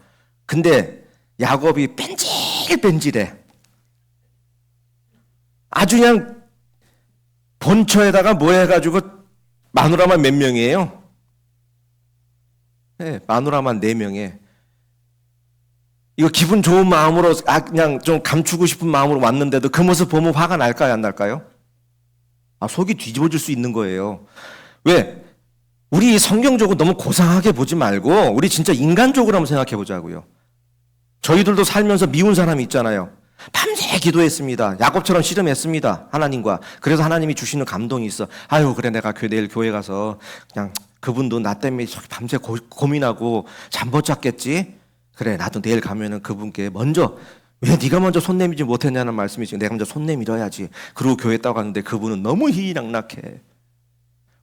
근데 야곱이 뺀질뺀질해. 아주 그냥 본처에다가 뭐 해가지고 마누라만 몇 명이에요? 네, 마누라만 4명에. 이거 기분 좋은 마음으로 그냥 좀 감추고 싶은 마음으로 왔는데도 그 모습 보면 화가 날까요? 안 날까요? 속이 뒤집어질 수 있는 거예요. 왜? 우리 성경적으로 너무 고상하게 보지 말고 우리 진짜 인간적으로 한번 생각해 보자고요. 저희들도 살면서 미운 사람이 있잖아요. 밤새 기도했습니다. 야곱처럼 씨름했습니다. 하나님과. 그래서 하나님이 주시는 감동이 있어. 그래 내가 내일 교회 가서 그냥 그분도 나 때문에 밤새 고민하고 잠 못 잤겠지. 그래 나도 내일 가면은 그분께 먼저 왜 네가 먼저 손 내밀지 못했냐는 말씀이지. 내가 먼저 손 내밀어야지. 그리고 교회 따고 갔는데 그분은 너무 희희낙낙해.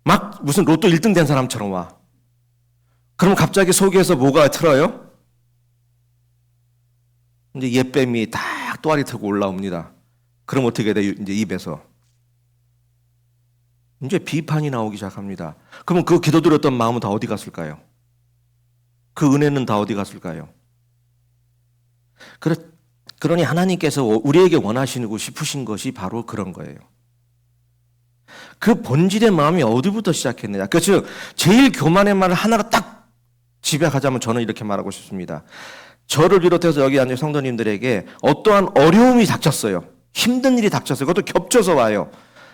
막 무슨 로또 1등 된 사람처럼 와. 그럼 갑자기 속에서 뭐가 틀어요? 이제 옛뱀이 딱 또아리 틀고 올라옵니다. 그럼 어떻게 돼요? 이제 입에서 이제 비판이 나오기 시작합니다. 그러면 그 기도드렸던 마음은 다 어디 갔을까요? 그 은혜는 다 어디 갔을까요? 그러니 하나님께서 우리에게 원하시고 싶으신 것이 바로 그런 거예요. 그 본질의 마음이 어디부터 시작했느냐. 그래서 제일 교만의 말을 하나로 딱 집약하자면 저는 이렇게 말하고 싶습니다. 저를 비롯해서 여기 앉은 성도님들에게 어떠한 어려움이 닥쳤어요. 힘든 일이 닥쳤어요. 그것도 겹쳐서 와요.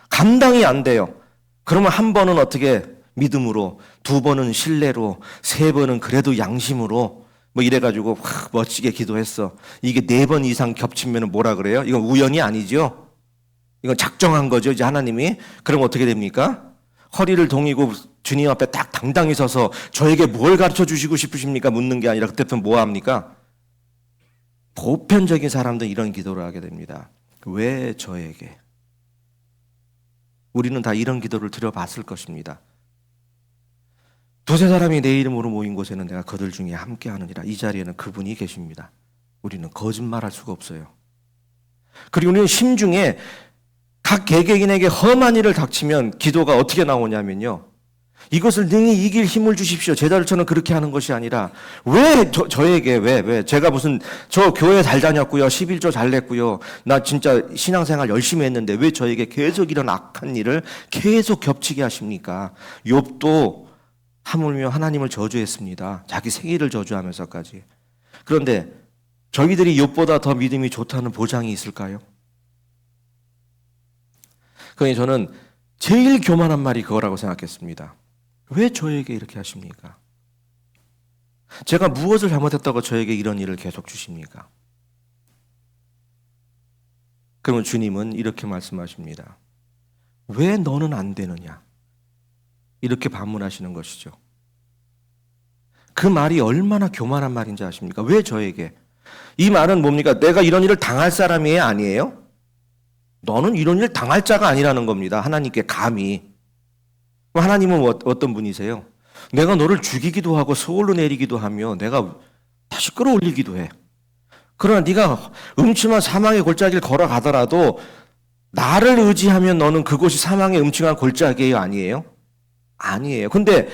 감당이 안 돼요. 그러면 한 번은 어떻게 믿음으로, 2번은 신뢰로, 3번은 그래도 양심으로 뭐 이래가지고 멋지게 기도했어. 이게 4번 이상 겹치면 뭐라 그래요? 이건 우연이 아니죠. 이건 작정한 거죠. 이제 하나님이. 그럼 어떻게 됩니까? 허리를 동이고 주님 앞에 딱 당당히 서서 저에게 뭘 가르쳐 주시고 싶으십니까? 묻는 게 아니라 그때부터 뭐 합니까? 보편적인 사람들은 이런 기도를 하게 됩니다. 왜 저에게? 우리는 다 이런 기도를 드려봤을 것입니다. 2-3 사람이 내 이름으로 모인 곳에는 내가 그들 중에 함께하느니라. 이 자리에는 그분이 계십니다. 우리는 거짓말할 수가 없어요. 그리고 우리는 심중에 각 개개인에게 험한 일을 닥치면 기도가 어떻게 나오냐면요. 이것을 능히 이길 힘을 주십시오. 제자들처럼 그렇게 하는 것이 아니라 왜 저에게 왜 제가 무슨 저 교회 잘 다녔고요. 11조 잘 냈고요. 나 진짜 신앙생활 열심히 했는데 왜 저에게 계속 이런 악한 일을 계속 겹치게 하십니까? 욥도 하물며 하나님을 저주했습니다. 자기 생일을 저주하면서까지. 그런데 저희들이 욥보다 더 믿음이 좋다는 보장이 있을까요? 그러니 저는 제일 교만한 말이 그거라고 생각했습니다. 왜 저에게 이렇게 하십니까? 제가 무엇을 잘못했다고 저에게 이런 일을 계속 주십니까? 그러면 주님은 이렇게 말씀하십니다. 왜 너는 안 되느냐? 이렇게 반문하시는 것이죠. 그 말이 얼마나 교만한 말인지 아십니까? 왜 저에게? 이 말은 뭡니까? 내가 이런 일을 당할 사람이 아니에요? 너는 이런 일 당할 자가 아니라는 겁니다. 하나님께 감히. 하나님은 어떤 분이세요? 내가 너를 죽이기도 하고 서울로 내리기도 하며 내가 다시 끌어올리기도 해. 그러나 네가 음침한 사망의 골짜기를 걸어가더라도 나를 의지하면 너는 그곳이 사망의 음침한 골짜기예요? 아니에요? 아니에요. 근데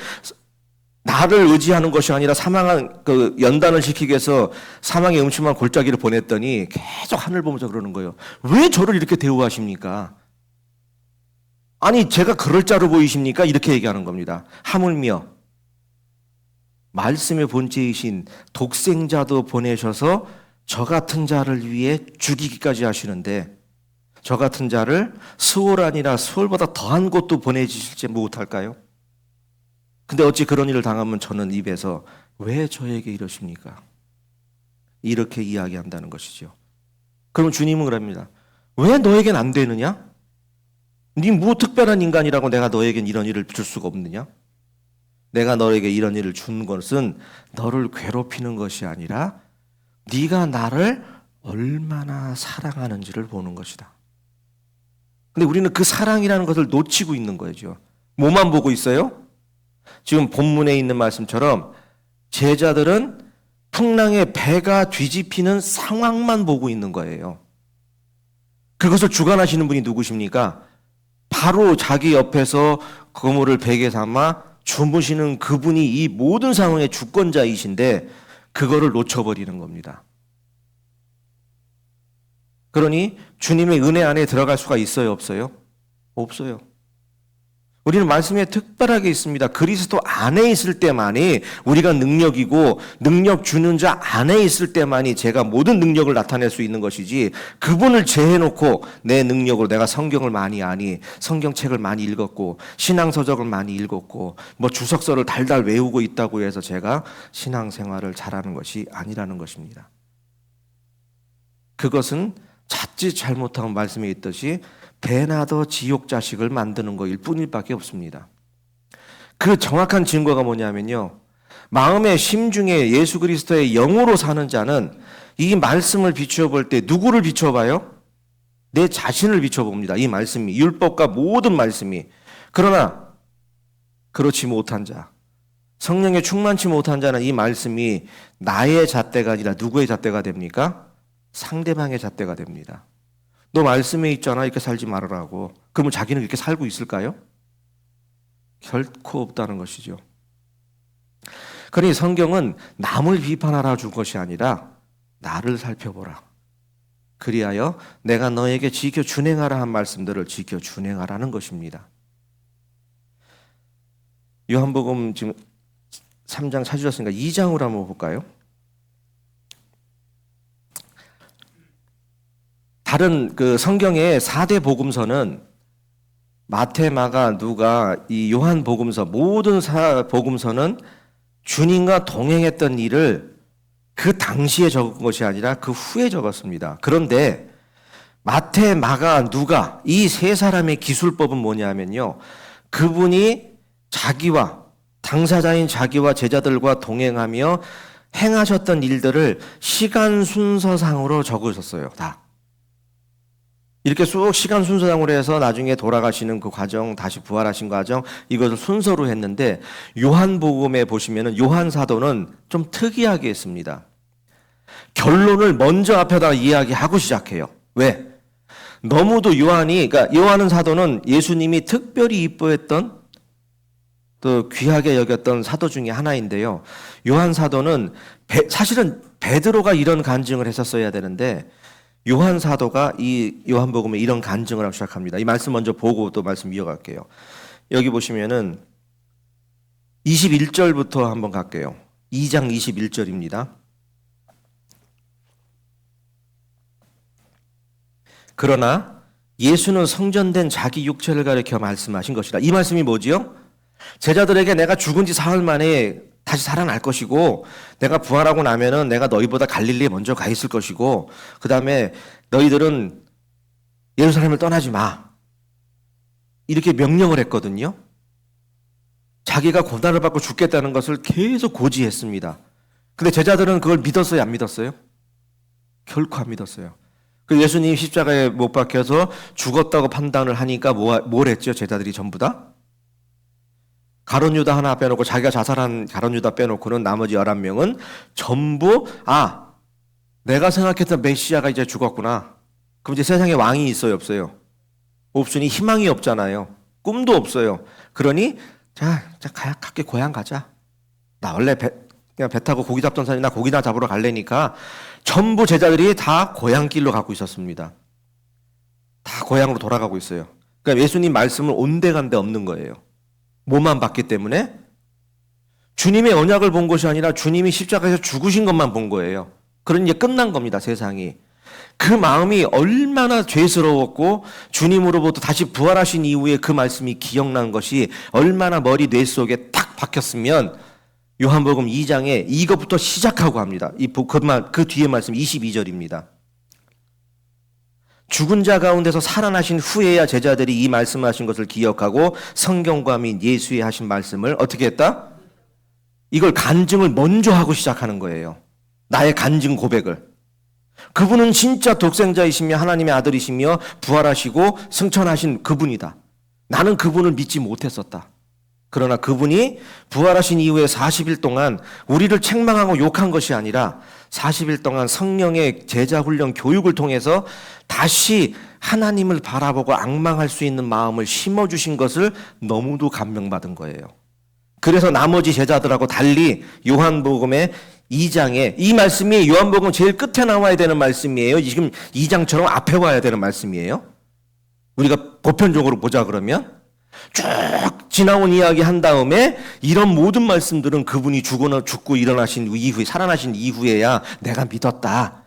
나를 의지하는 것이 아니라 사망한 그 연단을 시키기 위해서 사망의 음침한 골짜기를 보냈더니 계속 하늘 보면서 그러는 거예요. 왜 저를 이렇게 대우하십니까? 아니 제가 그럴 자로 보이십니까? 이렇게 얘기하는 겁니다. 하물며 말씀의 본체이신 독생자도 보내셔서 저 같은 자를 위해 죽이기까지 하시는데 저 같은 자를 스올 아니라 스올보다 더한 곳도 보내주실지 못할까요? 근데 어찌 그런 일을 당하면 저는 입에서 왜 저에게 이러십니까? 이렇게 이야기한다는 것이죠. 그럼 주님은 그럽니다. 왜 너에겐 안 되느냐? 네 뭐 특별한 인간이라고 내가 너에겐 이런 일을 줄 수가 없느냐? 내가 너에게 이런 일을 준 것은 너를 괴롭히는 것이 아니라 네가 나를 얼마나 사랑하는지를 보는 것이다. 근데 우리는 그 사랑이라는 것을 놓치고 있는 거죠. 뭐만 보고 있어요? 지금 본문에 있는 말씀처럼 제자들은 풍랑에 배가 뒤집히는 상황만 보고 있는 거예요. 그것을 주관하시는 분이 누구십니까? 바로 자기 옆에서 그물을 베개 삼아 주무시는 그분이 이 모든 상황의 주권자이신데 그거를 놓쳐버리는 겁니다. 그러니 주님의 은혜 안에 들어갈 수가 있어요? 없어요? 없어요. 우리는 말씀에 특별하게 있습니다. 그리스도 안에 있을 때만이 우리가 능력이고 능력 주는 자 안에 있을 때만이 제가 모든 능력을 나타낼 수 있는 것이지 그분을 제해놓고 내 능력으로 내가 성경을 많이 아니 성경책을 많이 읽었고 신앙서적을 많이 읽었고 뭐 주석서를 달달 외우고 있다고 해서 제가 신앙생활을 잘하는 것이 아니라는 것입니다. 그것은 자칫 잘못하면 말씀에 있듯이 배나 더 지옥 자식을 만드는 것일 뿐일 밖에 없습니다. 그 정확한 증거가 뭐냐면요. 마음의 심중에 예수 그리스도의 영으로 사는 자는 이 말씀을 비추어 볼 때 누구를 비추어 봐요? 내 자신을 비추어 봅니다. 이 말씀이 율법과 모든 말씀이. 그러나 그렇지 못한 자, 성령에 충만치 못한 자는 이 말씀이 나의 잣대가 아니라 누구의 잣대가 됩니까? 상대방의 잣대가 됩니다. 너 말씀에 있잖아. 이렇게 살지 말으라고. 그러면 자기는 이렇게 살고 있을까요? 결코 없다는 것이죠. 그러니 성경은 남을 비판하라 준 것이 아니라 나를 살펴보라. 그리하여 내가 너에게 지켜 준행하라 한 말씀들을 지켜 준행하라는 것입니다. 요한복음 지금 3장 찾으셨으니까 2장으로 한번 볼까요? 다른 그 성경의 4대 복음서는 마태, 마가, 누가, 이 요한 복음서 모든 복음서는 주님과 동행했던 일을 그 당시에 적은 것이 아니라 그 후에 적었습니다. 그런데 마태, 마가, 누가 이 세 사람의 기술법은 뭐냐면요. 그분이 자기와 당사자인 자기와 제자들과 동행하며 행하셨던 일들을 시간 순서상으로 적으셨어요. 다. 이렇게 쑥 시간 순서상으로 해서 나중에 돌아가시는 그 과정, 다시 부활하신 과정, 이것을 순서로 했는데 요한복음에 보시면은 요한 사도는 좀 특이하게 했습니다. 결론을 먼저 앞에다 이야기하고 시작해요. 왜? 너무도 그러니까 요한은 사도는 예수님이 특별히 이뻐했던 또 귀하게 여겼던 사도 중에 하나인데요. 요한 사도는 사실은 베드로가 이런 간증을 했었어야 되는데 요한 사도가 이 요한복음에 이런 간증을 하기 시작합니다. 이 말씀 먼저 보고 또 말씀 이어갈게요. 여기 보시면은 21절부터 한번 갈게요. 2장 21절입니다. 그러나 예수는 성전된 자기 육체를 가리켜 말씀하신 것이라. 이 말씀이 뭐지요? 제자들에게 내가 죽은 지 사흘 만에 다시 살아날 것이고 내가 부활하고 나면은 내가 너희보다 갈릴리에 먼저 가 있을 것이고 그 다음에 너희들은 예루살렘을 떠나지 마. 이렇게 명령을 했거든요. 자기가 고난을 받고 죽겠다는 것을 계속 고지했습니다. 근데 제자들은 그걸 믿었어요, 안 믿었어요? 결코 안 믿었어요. 그 예수님 십자가에 못 박혀서 죽었다고 판단을 하니까 뭘 했죠? 제자들이 전부 다? 가룟 유다 하나 빼놓고 자기가 자살한 가룟 유다 빼놓고는 나머지 11명은 전부 내가 생각했던 메시아가 이제 죽었구나. 그럼 이제 세상에 왕이 있어요, 없어요? 없으니 희망이 없잖아요. 꿈도 없어요. 그러니 각게 고향 가자. 나 원래 그냥 배 타고 고기 잡던 사람이 나 고기나 잡으러 갈래니까 전부 제자들이 다 고향길로 가고 있었습니다. 다 고향으로 돌아가고 있어요. 그러니까 예수님 말씀은 온데간데 없는 거예요. 뭐만 봤기 때문에 주님의 언약을 본 것이 아니라 주님이 십자가에서 죽으신 것만 본 거예요. 그러니 이제 끝난 겁니다, 세상이. 그 마음이 얼마나 죄스러웠고 주님으로부터 다시 부활하신 이후에 그 말씀이 기억난 것이 얼마나 머리 뇌 속에 탁 박혔으면 요한복음 2장에 이것부터 시작하고 합니다. 그 뒤에 말씀 22절입니다. 죽은 자 가운데서 살아나신 후에야 제자들이 이 말씀하신 것을 기억하고 성경과 및 예수의 하신 말씀을 어떻게 했다? 이걸 간증을 먼저 하고 시작하는 거예요. 나의 간증 고백을. 그분은 진짜 독생자이시며 하나님의 아들이시며 부활하시고 승천하신 그분이다. 나는 그분을 믿지 못했었다. 그러나 그분이 부활하신 이후에 40일 동안 우리를 책망하고 욕한 것이 아니라 40일 동안 성령의 제자훈련 교육을 통해서 다시 하나님을 바라보고 앙망할 수 있는 마음을 심어주신 것을 너무도 감명받은 거예요. 그래서 나머지 제자들하고 달리 요한복음의 2장에 이 말씀이 요한복음 제일 끝에 나와야 되는 말씀이에요. 지금 2장처럼 앞에 와야 되는 말씀이에요. 우리가 보편적으로 보자 그러면 쭉 지나온 이야기 한 다음에 이런 모든 말씀들은 그분이 죽고 일어나신 이후에 살아나신 이후에야 내가 믿었다.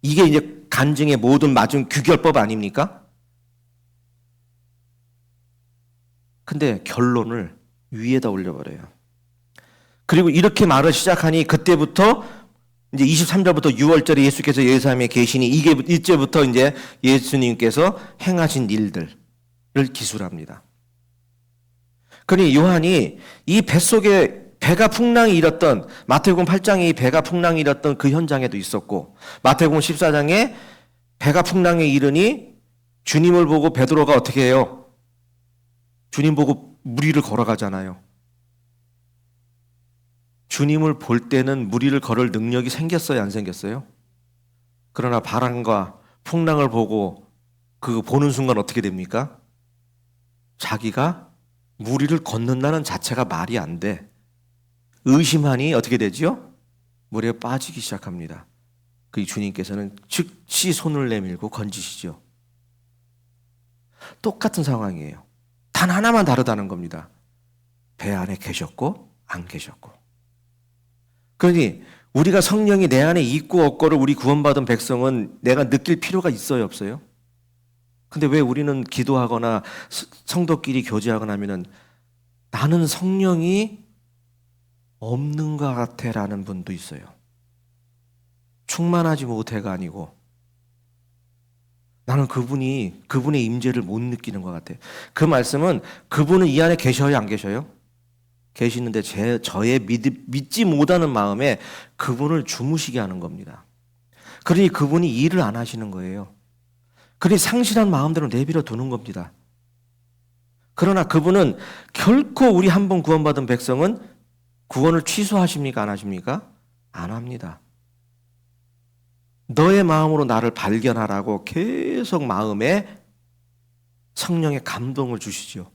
이게 이제 간증의 모든 맞은 규결법 아닙니까? 근데 결론을 위에다 올려버려요. 그리고 이렇게 말을 시작하니 그때부터 이제 23절부터 6월절에 예수께서 예루살렘에 계시니 이제부터 이제 예수님께서 행하신 일들을 기술합니다. 그러니 요한이 이 뱃속에 배가 풍랑이 일었던 마태복음 8장에 배가 풍랑이 일었던 그 현장에도 있었고 마태복음 14장에 배가 풍랑에 이르니 주님을 보고 베드로가 어떻게 해요? 주님 보고 물 위를 걸어가잖아요. 주님을 볼 때는 물 위를 걸을 능력이 생겼어요, 안 생겼어요? 그러나 바람과 풍랑을 보고 그 보는 순간 어떻게 됩니까? 자기가 물 위를 걷는다는 자체가 말이 안 돼. 의심하니 어떻게 되지요? 물에 빠지기 시작합니다. 그 주님께서는 즉시 손을 내밀고 건지시죠. 똑같은 상황이에요. 단 하나만 다르다는 겁니다. 배 안에 계셨고 안 계셨고. 그러니 우리가 성령이 내 안에 있고 없고를 우리 구원받은 백성은 내가 느낄 필요가 있어요, 없어요? 근데 왜 우리는 기도하거나 성도끼리 교제하거나 하면은 나는 성령이 없는 것 같아 라는 분도 있어요. 충만하지 못해가 아니고 나는 그분의 임재를 못 느끼는 것 같아. 그 말씀은 그분은 이 안에 계셔요, 안 계셔요? 계시는데 저의 믿지 못하는 마음에 그분을 주무시게 하는 겁니다. 그러니 그분이 일을 안 하시는 거예요. 그러니 상실한 마음대로 내버려 두는 겁니다. 그러나 그분은 결코 우리 한 번 구원받은 백성은 구원을 취소하십니까? 안 하십니까? 안 합니다. 너의 마음으로 나를 발견하라고 계속 마음에 성령의 감동을 주시죠.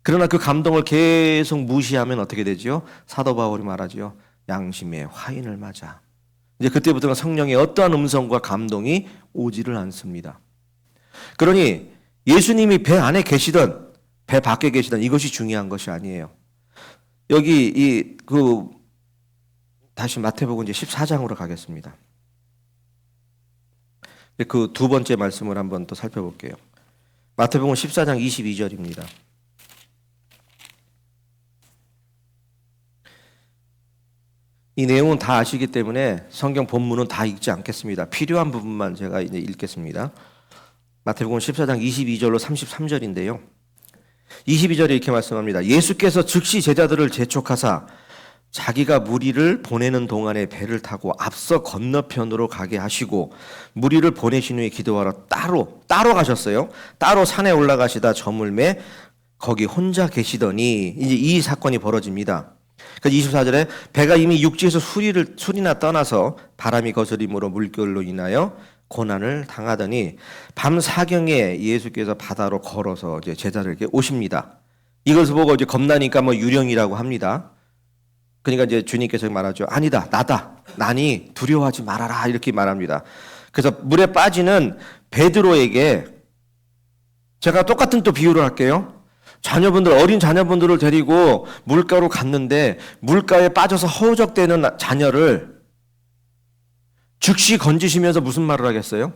그러나 그 감동을 계속 무시하면 어떻게 되죠? 사도 바울이 말하죠. 양심의 화인을 맞아. 이제 그때부터는 성령의 어떠한 음성과 감동이 오지를 않습니다. 그러니 예수님이 배 안에 계시든 배 밖에 계시든 이것이 중요한 것이 아니에요. 여기 다시 마태복음 이제 14장으로 가겠습니다. 그 두 번째 말씀을 한번 또 살펴볼게요. 마태복음 14장 22절입니다. 이 내용은 다 아시기 때문에 성경 본문은 다 읽지 않겠습니다. 필요한 부분만 제가 이제 읽겠습니다. 마태복음 14장 22절로 33절인데요. 22절에 이렇게 말씀합니다. 예수께서 즉시 제자들을 재촉하사 자기가 무리를 보내는 동안에 배를 타고 앞서 건너편으로 가게 하시고 무리를 보내신 후에 기도하러 따로 가셨어요. 따로 산에 올라가시다 저물매 거기 혼자 계시더니 이제 이 사건이 벌어집니다. 24절에 배가 이미 육지에서 수리나 떠나서 바람이 거스림으로 물결로 인하여 고난을 당하더니 밤 사경에 예수께서 바다로 걸어서 이제 제자들에게 오십니다. 이것을 보고 이제 겁나니까 뭐 유령이라고 합니다. 그러니까 이제 주님께서 말하죠. 아니다, 나다. 나니 두려워하지 말아라. 이렇게 말합니다. 그래서 물에 빠지는 베드로에게 제가 똑같은 또 비유를 할게요. 어린 자녀분들을 데리고 물가로 갔는데 물가에 빠져서 허우적대는 자녀를 즉시 건지시면서 무슨 말을 하겠어요?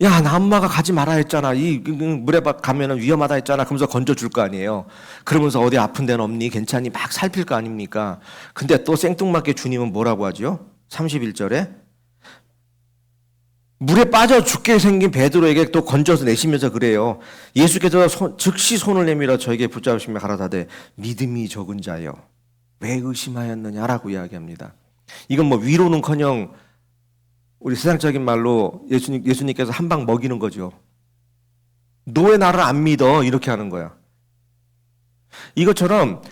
야, 나 엄마가 가지 마라 했잖아. 이 물에 가면은 위험하다 했잖아. 그러면서 건져줄 거 아니에요. 그러면서 어디 아픈 데는 없니? 괜찮니? 막 살필 거 아닙니까? 근데 또 생뚱맞게 주님은 뭐라고 하죠? 31절에 물에 빠져 죽게 생긴 베드로에게 또 건져서 내시면서 그래요. 예수께서 즉시 손을 내밀어 저에게 붙잡으시며 가라사대 믿음이 적은 자여 왜 의심하였느냐라고 이야기합니다. 이건 뭐 위로는커녕 우리 세상적인 말로 예수님께서 한 방 먹이는 거죠. 너 왜 나를 안 믿어? 이렇게 하는 거야. 이것처럼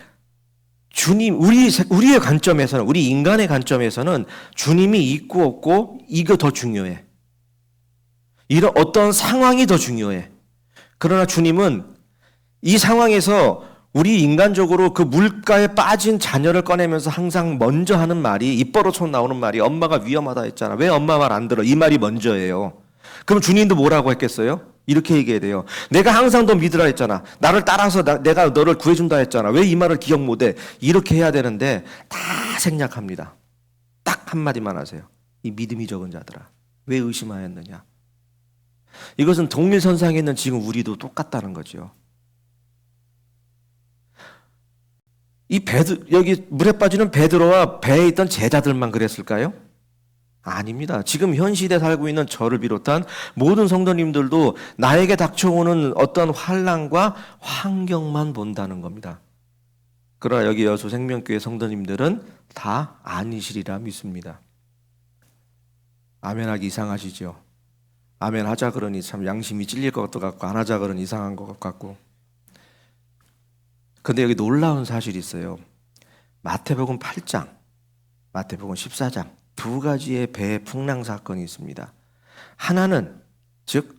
주님, 우리의 관점에서는, 우리 인간의 관점에서는 주님이 있고 없고 이거 더 중요해. 이런 어떤 상황이 더 중요해. 그러나 주님은 이 상황에서 우리 인간적으로 그 물가에 빠진 자녀를 꺼내면서 항상 먼저 하는 말이 입버릇처럼 나오는 말이 엄마가 위험하다 했잖아. 왜 엄마 말 안 들어? 이 말이 먼저예요. 그럼 주님도 뭐라고 했겠어요? 이렇게 얘기해야 돼요. 내가 항상 너 믿으라 했잖아. 나를 따라서 내가 너를 구해준다 했잖아. 왜 이 말을 기억 못해? 이렇게 해야 되는데 다 생략합니다. 딱 한마디만 하세요. 이 믿음이 적은 자들아. 왜 의심하였느냐? 이것은 동일선상에 있는 지금 우리도 똑같다는 거죠. 여기 물에 빠지는 베드로와 배에 있던 제자들만 그랬을까요? 아닙니다. 지금 현 시대에 살고 있는 저를 비롯한 모든 성도님들도 나에게 닥쳐오는 어떤 환난과 환경만 본다는 겁니다. 그러나 여기 여수 생명교회 성도님들은 다 아니시리라 믿습니다. 아멘하기 이상하시죠? 아멘 하자 그러니 참 양심이 찔릴 것 같고 안 하자 그러니 이상한 것 같고. 근데 여기 놀라운 사실이 있어요. 마태복음 8장, 마태복음 14장 두 가지의 배 풍랑 사건이 있습니다. 하나는 즉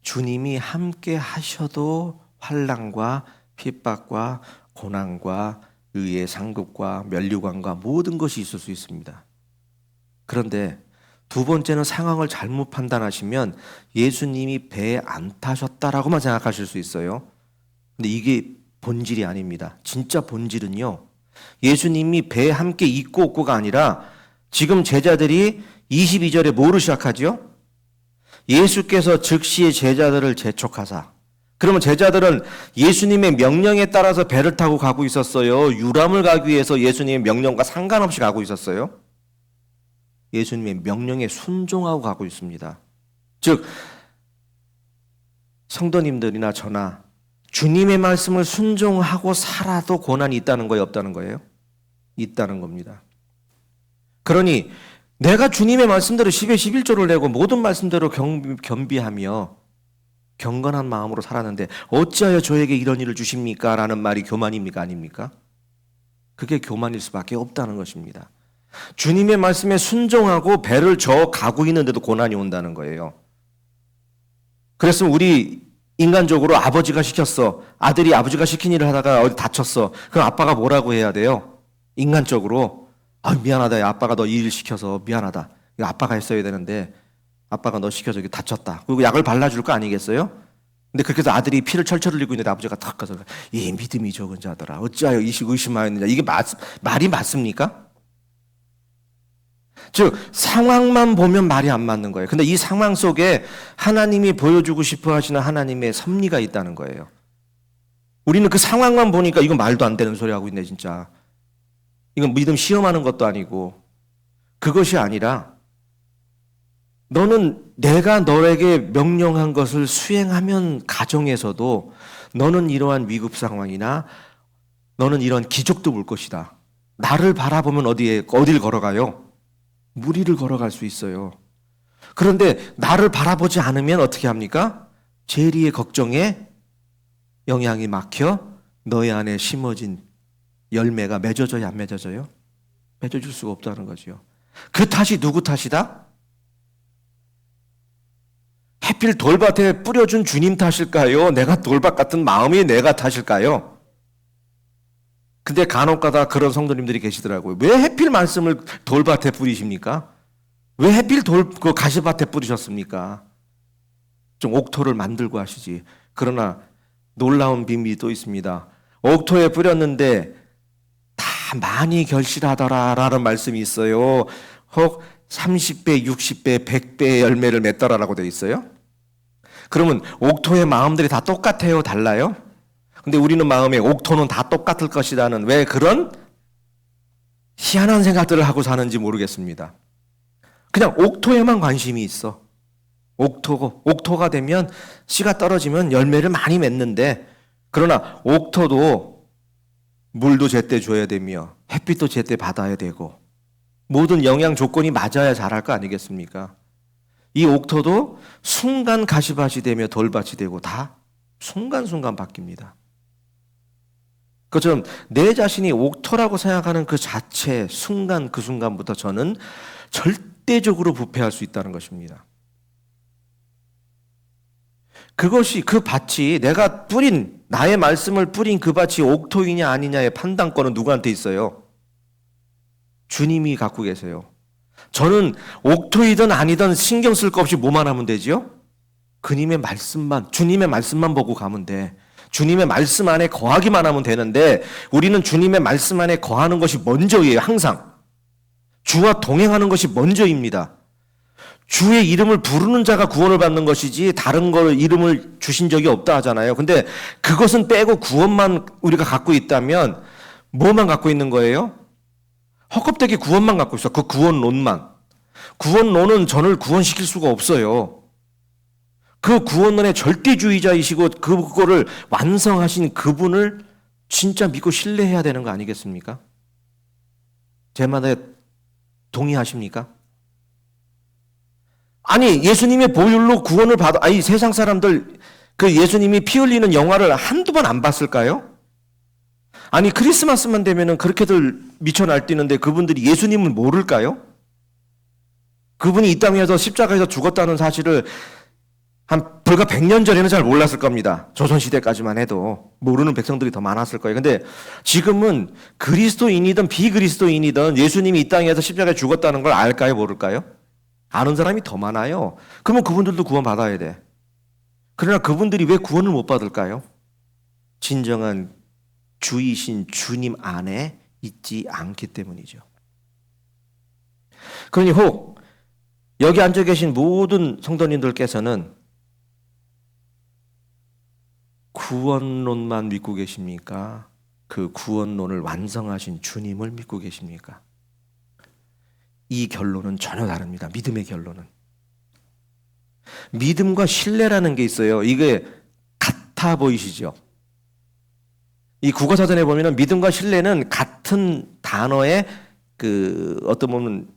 주님이 함께 하셔도 환난과 핍박과 고난과 의의 상급과 면류관과 모든 것이 있을 수 있습니다. 그런데 두 번째는 상황을 잘못 판단하시면 예수님이 배에 안 타셨다라고만 생각하실 수 있어요. 근데 이게 본질이 아닙니다. 진짜 본질은요. 예수님이 배에 함께 있고 없고가 아니라 지금 제자들이 22절에 뭐로 시작하죠? 예수께서 즉시 제자들을 재촉하사. 그러면 제자들은 예수님의 명령에 따라서 배를 타고 가고 있었어요. 유람을 가기 위해서 예수님의 명령과 상관없이 가고 있었어요. 예수님의 명령에 순종하고 가고 있습니다. 즉 성도님들이나 저나 주님의 말씀을 순종하고 살아도 고난이 있다는 거예요? 없다는 거예요? 있다는 겁니다. 그러니 내가 주님의 말씀대로 10에 11조를 내고 모든 말씀대로 겸비하며 경건한 마음으로 살았는데 어찌하여 저에게 이런 일을 주십니까? 라는 말이 교만입니까? 아닙니까? 그게 교만일 수밖에 없다는 것입니다. 주님의 말씀에 순종하고 배를 저어 가고 있는데도 고난이 온다는 거예요. 그랬으면 우리 인간적으로 아버지가 시켰어. 아들이 아버지가 시킨 일을 하다가 어디 다쳤어. 그럼 아빠가 뭐라고 해야 돼요? 인간적으로. 미안하다. 야, 아빠가 너 이 일 시켜서 미안하다. 이거 아빠가 했어야 되는데 아빠가 너 시켜서 이게 다쳤다. 그리고 약을 발라줄 거 아니겠어요? 근데 그렇게 해서 아들이 피를 철철 흘리고 있는데 아버지가 탁 가서 이 믿음이 적은 자더라. 어찌하여 의심하였느냐. 이게 말이 맞습니까? 즉 상황만 보면 말이 안 맞는 거예요. 근데 이 상황 속에 하나님이 보여주고 싶어 하시는 하나님의 섭리가 있다는 거예요. 우리는 그 상황만 보니까 이건 말도 안 되는 소리 하고 있네 진짜. 이건 믿음 시험하는 것도 아니고. 그것이 아니라 너는 내가 너에게 명령한 것을 수행하면 가정에서도 너는 이러한 위급 상황이나 너는 이런 기적도 볼 것이다. 나를 바라보면 어딜 걸어가요? 무리를 걸어갈 수 있어요. 그런데 나를 바라보지 않으면 어떻게 합니까? 재리의 걱정에 영향이 막혀 너의 안에 심어진 열매가 맺어져야 안 맺어져요? 맺어줄 수가 없다는 거죠. 그 탓이 누구 탓이다? 하필 돌밭에 뿌려준 주님 탓일까요? 내가 돌밭 같은 마음이 내가 탓일까요? 근데 간혹가다 그런 성도님들이 계시더라고요. 왜 하필 말씀을 돌밭에 뿌리십니까? 왜 하필 그 가시밭에 뿌리셨습니까? 좀 옥토를 만들고 하시지. 그러나 놀라운 비밀이 또 있습니다. 옥토에 뿌렸는데 다 많이 결실하더라라는 말씀이 있어요. 혹 30배, 60배, 100배의 열매를 맺더라라고 되어 있어요. 그러면 옥토의 마음들이 다 똑같아요? 달라요? 근데 우리는 마음에 옥토는 다 똑같을 것이라는 왜 그런 희한한 생각들을 하고 사는지 모르겠습니다. 그냥 옥토에만 관심이 있어. 옥토가 되면 씨가 떨어지면 열매를 많이 맺는데 그러나 옥토도 물도 제때 줘야 되며 햇빛도 제때 받아야 되고 모든 영양 조건이 맞아야 자랄 거 아니겠습니까? 이 옥토도 순간 가시밭이 되며 돌밭이 되고 다 순간순간 바뀝니다. 그것처럼 내 자신이 옥토라고 생각하는 그 자체 순간 그 순간부터 저는 절대적으로 부패할 수 있다는 것입니다. 그것이 그 밭이 내가 뿌린 나의 말씀을 뿌린 그 밭이 옥토이냐 아니냐의 판단권은 누구한테 있어요? 주님이 갖고 계세요. 저는 옥토이든 아니든 신경 쓸 거 없이 뭐만 하면 되지요? 주님의 말씀만 보고 가면 돼. 주님의 말씀 안에 거하기만 하면 되는데 우리는 주님의 말씀 안에 거하는 것이 먼저예요. 항상. 주와 동행하는 것이 먼저입니다. 주의 이름을 부르는 자가 구원을 받는 것이지 다른 걸 이름을 주신 적이 없다 하잖아요. 근데 그것은 빼고 구원만 우리가 갖고 있다면 뭐만 갖고 있는 거예요? 헛껍데기 구원만 갖고 있어. 그 구원론만. 구원론은 저를 구원시킬 수가 없어요. 그 구원론의 절대주의자이시고 그거를 완성하신 그분을 진짜 믿고 신뢰해야 되는 거 아니겠습니까? 제 말에 동의하십니까? 아니 예수님의 보혈로 구원을 아니 세상 사람들 그 예수님이 피 흘리는 영화를 한두 번 안 봤을까요? 아니 크리스마스만 되면은 그렇게들 미쳐 날뛰는데 그분들이 예수님을 모를까요? 그분이 이 땅에서 십자가에서 죽었다는 사실을 한 불과 100년 전에는 잘 몰랐을 겁니다. 조선시대까지만 해도 모르는 백성들이 더 많았을 거예요. 근데 지금은 그리스도인이든 비그리스도인이든 예수님이 이 땅에서 십자가에 죽었다는 걸 알까요? 모를까요? 아는 사람이 더 많아요. 그러면 그분들도 구원 받아야 돼. 그러나 그분들이 왜 구원을 못 받을까요? 진정한 주이신 주님 안에 있지 않기 때문이죠. 그러니 혹 여기 앉아 계신 모든 성도님들께서는 구원론만 믿고 계십니까? 그 구원론을 완성하신 주님을 믿고 계십니까? 이 결론은 전혀 다릅니다. 믿음의 결론은. 믿음과 신뢰라는 게 있어요. 이게 같아 보이시죠? 이 국어사전에 보면 믿음과 신뢰는 같은 단어의 어떤 보면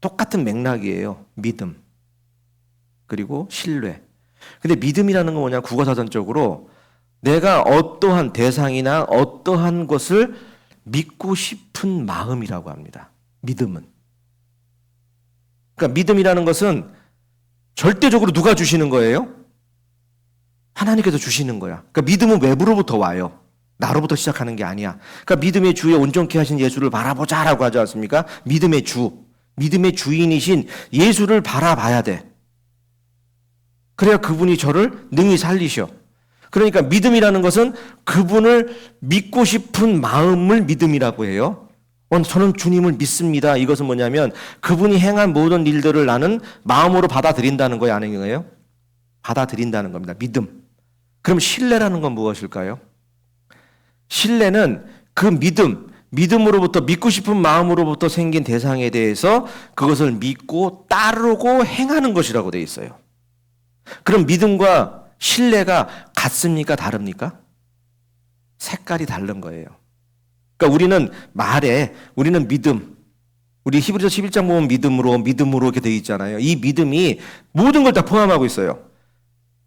똑같은 맥락이에요. 믿음. 그리고 신뢰. 근데 믿음이라는 건 뭐냐? 국어사전적으로 내가 어떠한 대상이나 어떠한 것을 믿고 싶은 마음이라고 합니다. 믿음은. 그러니까 믿음이라는 것은 절대적으로 누가 주시는 거예요? 하나님께서 주시는 거야. 그러니까 믿음은 외부로부터 와요. 나로부터 시작하는 게 아니야. 그러니까 믿음의 주에 온전케 하신 예수를 바라보자라고 하지 않습니까? 믿음의 주, 믿음의 주인이신 예수를 바라봐야 돼. 그래야 그분이 저를 능히 살리셔. 그러니까 믿음이라는 것은 그분을 믿고 싶은 마음을 믿음이라고 해요. 저는 주님을 믿습니다. 이것은 뭐냐면 그분이 행한 모든 일들을 나는 마음으로 받아들인다는 거예요, 아닌 거예요? 받아들인다는 겁니다. 믿음. 그럼 신뢰라는 건 무엇일까요? 신뢰는 그 믿음으로부터 믿고 싶은 마음으로부터 생긴 대상에 대해서 그것을 믿고 따르고 행하는 것이라고 되어 있어요. 그럼 믿음과 신뢰가 같습니까? 다릅니까? 색깔이 다른 거예요. 그러니까 우리는 믿음, 우리 히브리서 11장 보면 믿음으로 이렇게 되어 있잖아요. 이 믿음이 모든 걸 다 포함하고 있어요.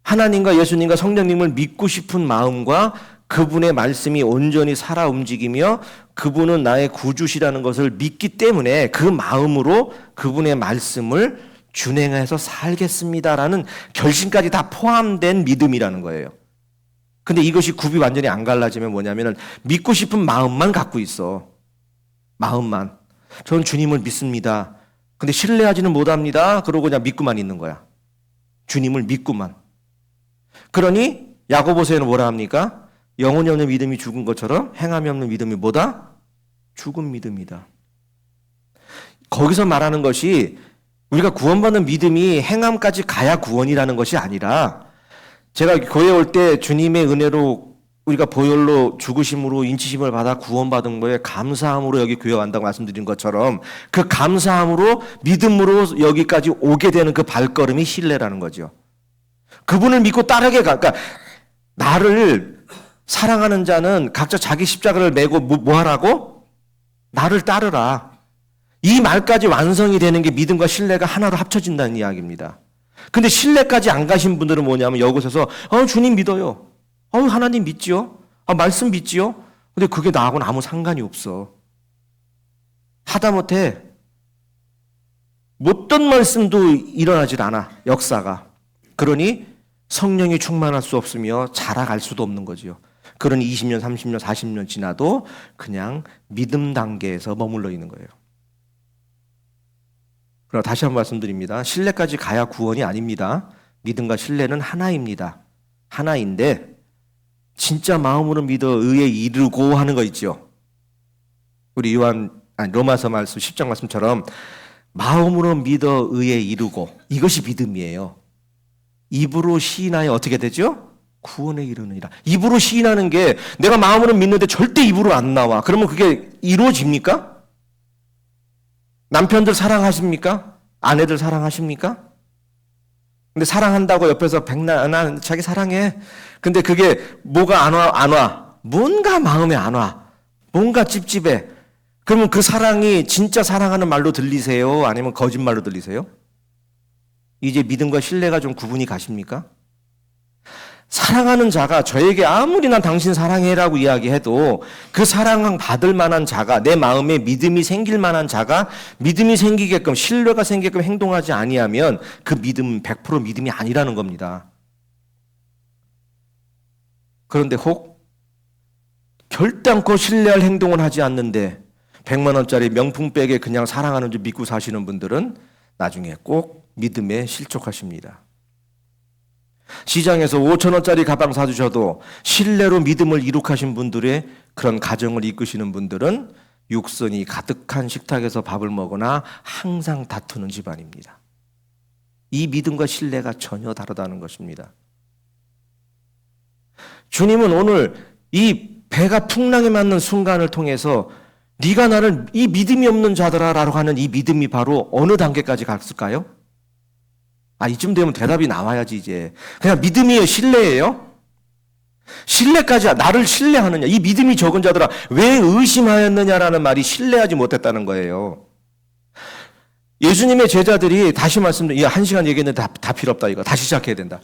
하나님과 예수님과 성령님을 믿고 싶은 마음과 그분의 말씀이 온전히 살아 움직이며 그분은 나의 구주시라는 것을 믿기 때문에 그 마음으로 그분의 말씀을 준행해서 살겠습니다라는 결심까지 다 포함된 믿음이라는 거예요. 근데 이것이 굽이 완전히 안 갈라지면 뭐냐면은 믿고 싶은 마음만 갖고 있어. 마음만. 저는 주님을 믿습니다. 근데 신뢰하지는 못합니다. 그러고 그냥 믿고만 있는 거야. 주님을 믿고만. 그러니 야고보서에는 뭐라 합니까? 영혼이 없는 믿음이 죽은 것처럼 행함이 없는 믿음이 뭐다? 죽은 믿음이다. 거기서 말하는 것이 우리가 구원받는 믿음이 행함까지 가야 구원이라는 것이 아니라 제가 교회 올 때 주님의 은혜로 우리가 보혈로 죽으심으로 인치심을 받아 구원받은 거에 감사함으로 여기 교회 왔다고 말씀드린 것처럼 그 감사함으로 믿음으로 여기까지 오게 되는 그 발걸음이 신뢰라는 거죠. 그분을 믿고 따르게 가. 그러니까 나를 사랑하는 자는 각자 자기 십자가를 메고 뭐 하라고? 나를 따르라. 이 말까지 완성이 되는 게 믿음과 신뢰가 하나로 합쳐진다는 이야기입니다. 근데 신뢰까지 안 가신 분들은 뭐냐면 여기서 주님 믿어요. 하나님 믿지요. 말씀 믿지요. 근데 그게 나하고는 아무 상관이 없어. 하다못해 어떤 말씀도 일어나질 않아. 역사가. 그러니 성령이 충만할 수 없으며 자라갈 수도 없는 거지요. 그러니 20년, 30년, 40년 지나도 그냥 믿음 단계에서 머물러 있는 거예요. 그러나 다시 한번 말씀드립니다. 신뢰까지 가야 구원이 아닙니다. 믿음과 신뢰는 하나입니다. 하나인데 진짜 마음으로 믿어 의에 이르고 하는 거 있죠. 우리 로마서 말씀 10장 말씀처럼 마음으로 믿어 의에 이르고 이것이 믿음이에요. 입으로 시인하여 어떻게 되죠? 구원에 이르느니라. 입으로 시인하는 게 내가 마음으로 믿는데 절대 입으로 안 나와. 그러면 그게 이루어집니까? 남편들 사랑하십니까? 아내들 사랑하십니까? 근데 사랑한다고 옆에서 백날 자기 사랑해. 근데 그게 뭐가 안 와. 뭔가 마음에 안 와. 뭔가 찝찝해. 그러면 그 사랑이 진짜 사랑하는 말로 들리세요? 아니면 거짓말로 들리세요? 이제 믿음과 신뢰가 좀 구분이 가십니까? 사랑하는 자가 저에게 아무리 난 당신 사랑해라고 이야기해도 그 사랑 받을 만한 자가 내 마음에 믿음이 생길 만한 자가 믿음이 생기게끔 신뢰가 생기게끔 행동하지 아니하면 그 믿음은 100% 믿음이 아니라는 겁니다. 그런데 혹 결단코 신뢰할 행동을 하지 않는데 100만 원짜리 명품백에 그냥 사랑하는 줄 믿고 사시는 분들은 나중에 꼭 믿음에 실족하십니다. 시장에서 5천 원짜리 가방 사주셔도 신뢰로 믿음을 이룩하신 분들의 그런 가정을 이끄시는 분들은 육선이 가득한 식탁에서 밥을 먹으나 항상 다투는 집안입니다. 이 믿음과 신뢰가 전혀 다르다는 것입니다. 주님은 오늘 이 배가 풍랑에 맞는 순간을 통해서 네가 나를 이 믿음이 없는 자들아라고 하는 이 믿음이 바로 어느 단계까지 갔을까요? 이쯤 되면 대답이 나와야지 이제. 그냥 믿음이에요? 신뢰예요? 신뢰까지 나를 신뢰하느냐. 이 믿음이 적은 자들아 왜 의심하였느냐라는 말이 신뢰하지 못했다는 거예요. 예수님의 제자들이 다시 말씀드려. 1시간 얘기했는데 다 필요 없다 이거. 다시 시작해야 된다.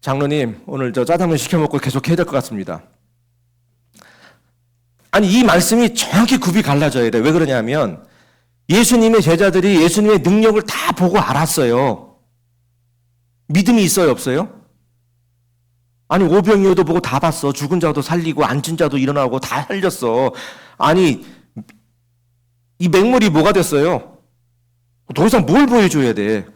장로님 오늘 저 짜장면 시켜 먹고 계속 해야 될 것 같습니다. 이 말씀이 정확히 굽이 갈라져야 돼. 왜 그러냐면 예수님의 제자들이 예수님의 능력을 다 보고 알았어요. 믿음이 있어요, 없어요? 아니, 오병이어도 보고 다 봤어. 죽은 자도 살리고 앉은 자도 일어나고 다 살렸어. 아니, 이 맹물이 뭐가 됐어요? 더 이상 뭘 보여줘야 돼?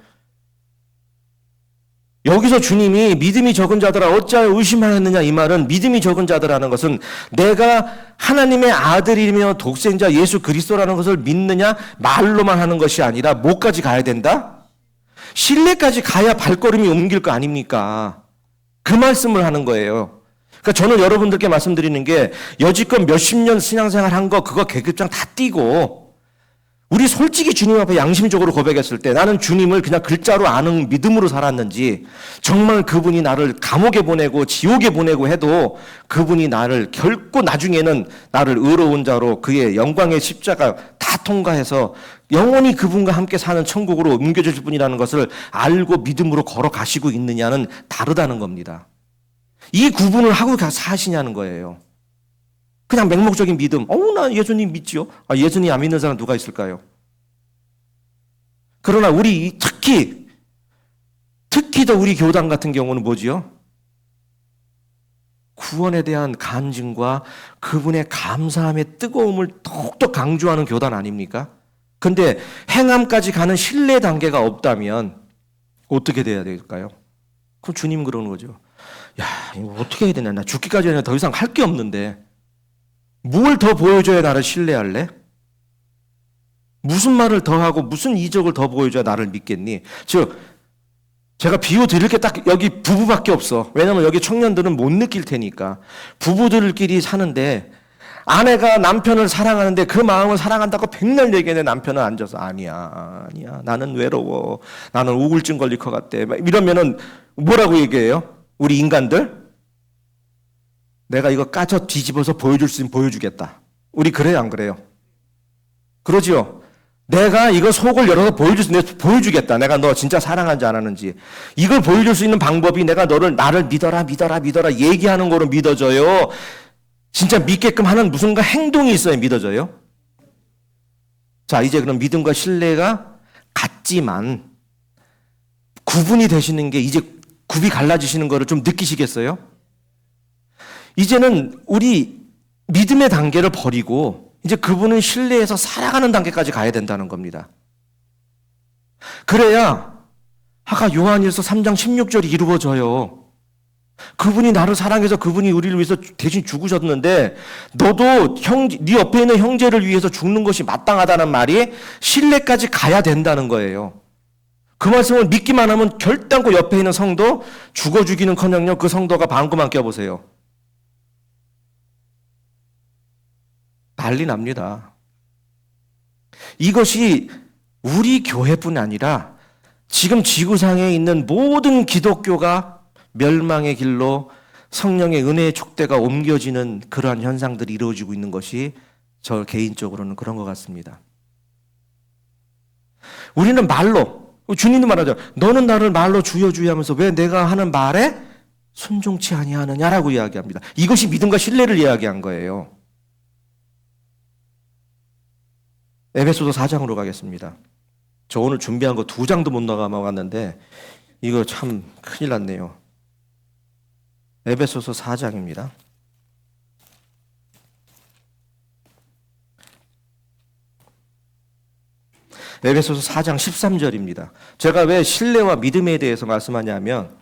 여기서 주님이 믿음이 적은 자들아 어찌하여 의심하였느냐, 이 말은 믿음이 적은 자들라는 것은 내가 하나님의 아들이며 독생자 예수 그리스도라는 것을 믿느냐 말로만 하는 것이 아니라 뭐까지 가야 된다? 신뢰까지 가야 발걸음이 옮길 거 아닙니까? 그 말씀을 하는 거예요. 그러니까 저는 여러분들께 말씀드리는 게 여지껏 몇십 년 신앙생활 한 거 그거 계급장 다 띄고 우리 솔직히 주님 앞에 양심적으로 고백했을 때 나는 주님을 그냥 글자로 아는 믿음으로 살았는지 정말 그분이 나를 감옥에 보내고 지옥에 보내고 해도 그분이 나를 결코 나중에는 나를 의로운 자로 그의 영광의 십자가 다 통과해서 영원히 그분과 함께 사는 천국으로 옮겨질 분이라는 것을 알고 믿음으로 걸어가시고 있느냐는 다르다는 겁니다. 이 구분을 하고 사시냐는 거예요. 그냥 맹목적인 믿음. 나 예수님 믿지요. 예수님 안 믿는 사람 누가 있을까요? 그러나 우리 특히 더 우리 교단 같은 경우는 뭐지요? 구원에 대한 간증과 그분의 감사함의 뜨거움을 더욱더 강조하는 교단 아닙니까? 근데 행함까지 가는 신뢰 단계가 없다면 어떻게 돼야 될까요? 그럼 주님 그러는 거죠. 야, 이거 어떻게 해야 되냐? 나 죽기까지는 더 이상 할 게 없는데 뭘 더 보여줘야 나를 신뢰할래? 무슨 말을 더 하고 무슨 이적을 더 보여줘야 나를 믿겠니? 즉 제가 비유 드릴 게 딱 여기 부부밖에 없어. 왜냐면 여기 청년들은 못 느낄 테니까. 부부들끼리 사는데 아내가 남편을 사랑하는데 그 마음을 사랑한다고 백날 얘기하는데 남편은 앉아서 아니야 나는 외로워, 나는 우울증 걸릴 것 같대, 이러면은 뭐라고 얘기해요? 우리 인간들? 내가 이거 까져 뒤집어서 보여줄 수 있으면 보여주겠다. 우리 그래요, 안 그래요? 그러지요? 내가 이거 속을 열어서 보여줄 수 있는, 보여주겠다. 내가 너 진짜 사랑하는지 안 하는지. 이걸 보여줄 수 있는 방법이 내가 나를 믿어라 얘기하는 거로 믿어져요. 진짜 믿게끔 하는 무슨가 행동이 있어야 믿어져요. 자, 이제 그럼 믿음과 신뢰가 같지만 구분이 되시는 게 이제 굽이 갈라지시는 거를 좀 느끼시겠어요? 이제는 우리 믿음의 단계를 버리고 이제 그분은 신뢰해서 살아가는 단계까지 가야 된다는 겁니다. 그래야 아까 요한일서 3장 16절이 이루어져요. 그분이 나를 사랑해서 그분이 우리를 위해서 대신 죽으셨는데 너도 네 옆에 있는 형제를 위해서 죽는 것이 마땅하다는 말이 신뢰까지 가야 된다는 거예요. 그 말씀을 믿기만 하면 결단코 옆에 있는 성도 죽어 죽이는커녕 그 성도가 방구만 껴보세요. 난리 납니다. 이것이 우리 교회뿐 아니라 지금 지구상에 있는 모든 기독교가 멸망의 길로 성령의 은혜의 촉대가 옮겨지는 그러한 현상들이 이루어지고 있는 것이 저 개인적으로는 그런 것 같습니다. 우리는 말로, 주님도 말하죠. 너는 나를 말로 주여 주여 하면서 왜 내가 하는 말에 순종치 아니하느냐라고 이야기합니다. 이것이 믿음과 신뢰를 이야기한 거예요. 에베소서 4장으로 가겠습니다. 저 오늘 준비한 거 2장도 못 나가먹었는데 이거 참 큰일 났네요. 에베소서 4장입니다. 에베소서 4장 13절입니다. 제가 왜 신뢰와 믿음에 대해서 말씀하냐면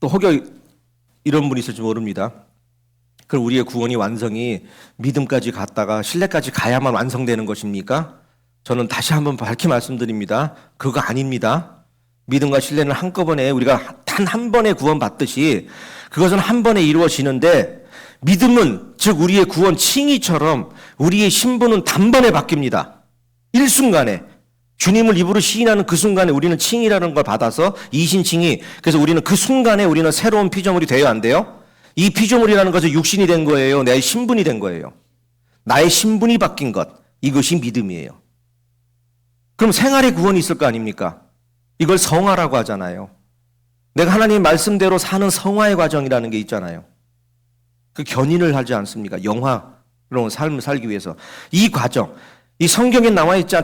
또 혹여 이런 분이 있을지 모릅니다. 그럼 우리의 구원이 완성이 믿음까지 갔다가 신뢰까지 가야만 완성되는 것입니까? 저는 다시 한번 밝히 말씀드립니다. 그거 아닙니다. 믿음과 신뢰는 한꺼번에 우리가 단 한 번에 구원받듯이 그것은 한 번에 이루어지는데 믿음은 즉 우리의 구원 칭의처럼 우리의 신분은 단번에 바뀝니다. 일순간에 주님을 입으로 시인하는 그 순간에 우리는 칭의라는 걸 받아서 이신칭의, 그래서 우리는 그 순간에 우리는 새로운 피조물이 돼야 안 돼요? 이 피조물이라는 것은 육신이 된 거예요. 내 신분이 된 거예요. 나의 신분이 바뀐 것, 이것이 믿음이에요. 그럼 생활의 구원이 있을 거 아닙니까? 이걸 성화라고 하잖아요. 내가 하나님 말씀대로 사는 성화의 과정이라는 게 있잖아요. 그 견인을 하지 않습니까? 영화로운 삶을 살기 위해서. 이 과정, 이 성경에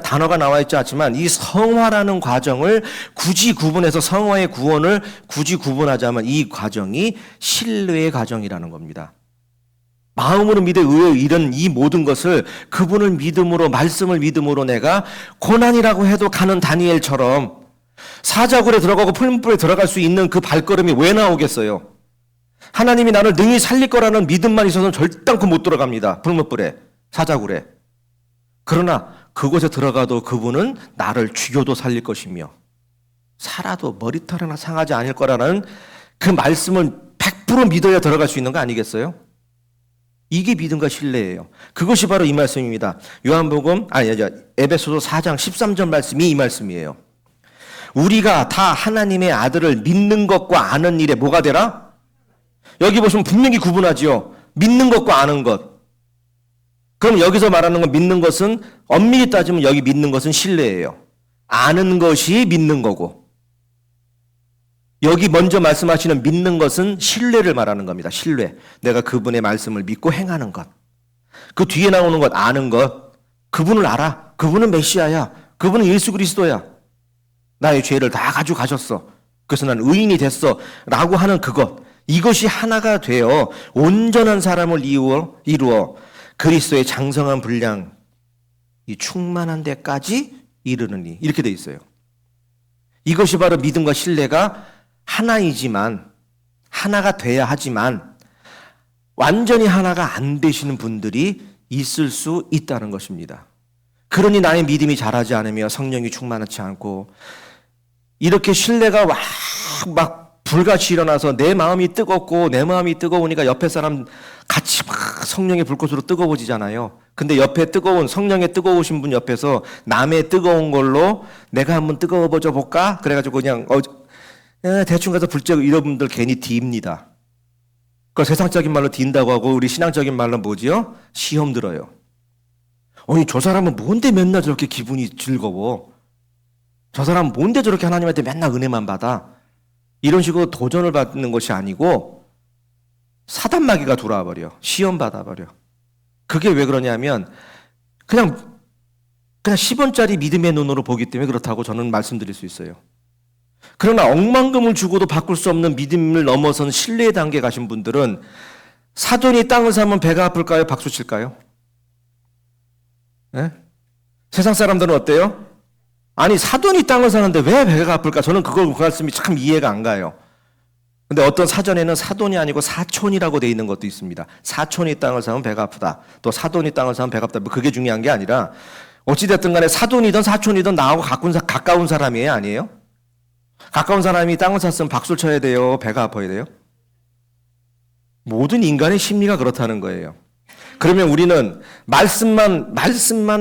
단어가 나와 있지 않지만 이 성화라는 과정을 굳이 구분해서 성화의 구원을 굳이 구분하자면 이 과정이 신뢰의 과정이라는 겁니다. 마음으로 믿어 의에 이른 이 모든 것을 그분을 믿음으로, 말씀을 믿음으로 내가 고난이라고 해도 가는 다니엘처럼 사자굴에 들어가고 풀무불에 들어갈 수 있는 그 발걸음이 왜 나오겠어요? 하나님이 나를 능히 살릴 거라는 믿음만 있어서는 절단코 못 들어갑니다. 풀무불에, 사자굴에. 그러나 그곳에 들어가도 그분은 나를 죽여도 살릴 것이며 살아도 머리털 하나 상하지 않을 거라는 그 말씀을 100% 믿어야 들어갈 수 있는 거 아니겠어요? 이게 믿음과 신뢰예요. 그것이 바로 이 말씀입니다. 에베소서 4장 13절 말씀이 이 말씀이에요. 우리가 다 하나님의 아들을 믿는 것과 아는 일에 뭐가 되라? 여기 보시면 분명히 구분하지요. 믿는 것과 아는 것. 그럼 여기서 말하는 건 믿는 것은 엄밀히 따지면 여기 믿는 것은 신뢰예요. 아는 것이 믿는 거고. 여기 먼저 말씀하시는 믿는 것은 신뢰를 말하는 겁니다. 신뢰. 내가 그분의 말씀을 믿고 행하는 것. 그 뒤에 나오는 것, 아는 것. 그분을 알아. 그분은 메시아야. 그분은 예수 그리스도야. 나의 죄를 다 가지고 가셨어. 그래서 난 의인이 됐어. 라고 하는 그것. 이것이 하나가 되어 온전한 사람을 이루어 그리스도의 장성한 분량, 이 충만한 데까지 이르느니. 이렇게 돼 있어요. 이것이 바로 믿음과 신뢰가 하나이지만, 하나가 돼야 하지만, 완전히 하나가 안 되시는 분들이 있을 수 있다는 것입니다. 그러니 나의 믿음이 자라지 않으며 성령이 충만하지 않고, 이렇게 신뢰가 막 불같이 일어나서 내 마음이 뜨겁고 내 마음이 뜨거우니까 옆에 사람 같이 막 성령의 불꽃으로 뜨거워지잖아요. 근데 옆에 뜨거운 성령의 뜨거우신 분 옆에서 남의 뜨거운 걸로 내가 한번 뜨거워져 볼까? 그래가지고 그냥 대충 가서 불 쬐고 이런 분들 괜히 뒤입니다. 그 세상적인 말로 뒤인다고 하고 우리 신앙적인 말로 뭐지요? 시험 들어요. 아니 저 사람은 뭔데 맨날 저렇게 기분이 즐거워? 저 사람은 뭔데 저렇게 하나님한테 맨날 은혜만 받아? 이런 식으로 도전을 받는 것이 아니고 사단마귀가 들어와 버려. 시험 받아 버려. 그게 왜 그러냐면 그냥 10원짜리 믿음의 눈으로 보기 때문에 그렇다고 저는 말씀드릴 수 있어요. 그러나 억만금을 주고도 바꿀 수 없는 믿음을 넘어선 신뢰의 단계에 가신 분들은 사돈이 땅을 사면 배가 아플까요? 박수 칠까요? 네? 세상 사람들은 어때요? 아니 사돈이 땅을 사는데 왜 배가 아플까? 저는 그 말씀이 참 이해가 안 가요. 근데 어떤 사전에는 사돈이 아니고 사촌이라고 돼 있는 것도 있습니다. 사촌이 땅을 사면 배가 아프다. 또 사돈이 땅을 사면 배가 아프다. 그게 중요한 게 아니라 어찌됐든 간에 사돈이든 사촌이든 나하고 가까운 사람이에요? 아니에요? 가까운 사람이 땅을 샀으면 박수를 쳐야 돼요? 배가 아파야 돼요? 모든 인간의 심리가 그렇다는 거예요. 그러면 우리는 말씀만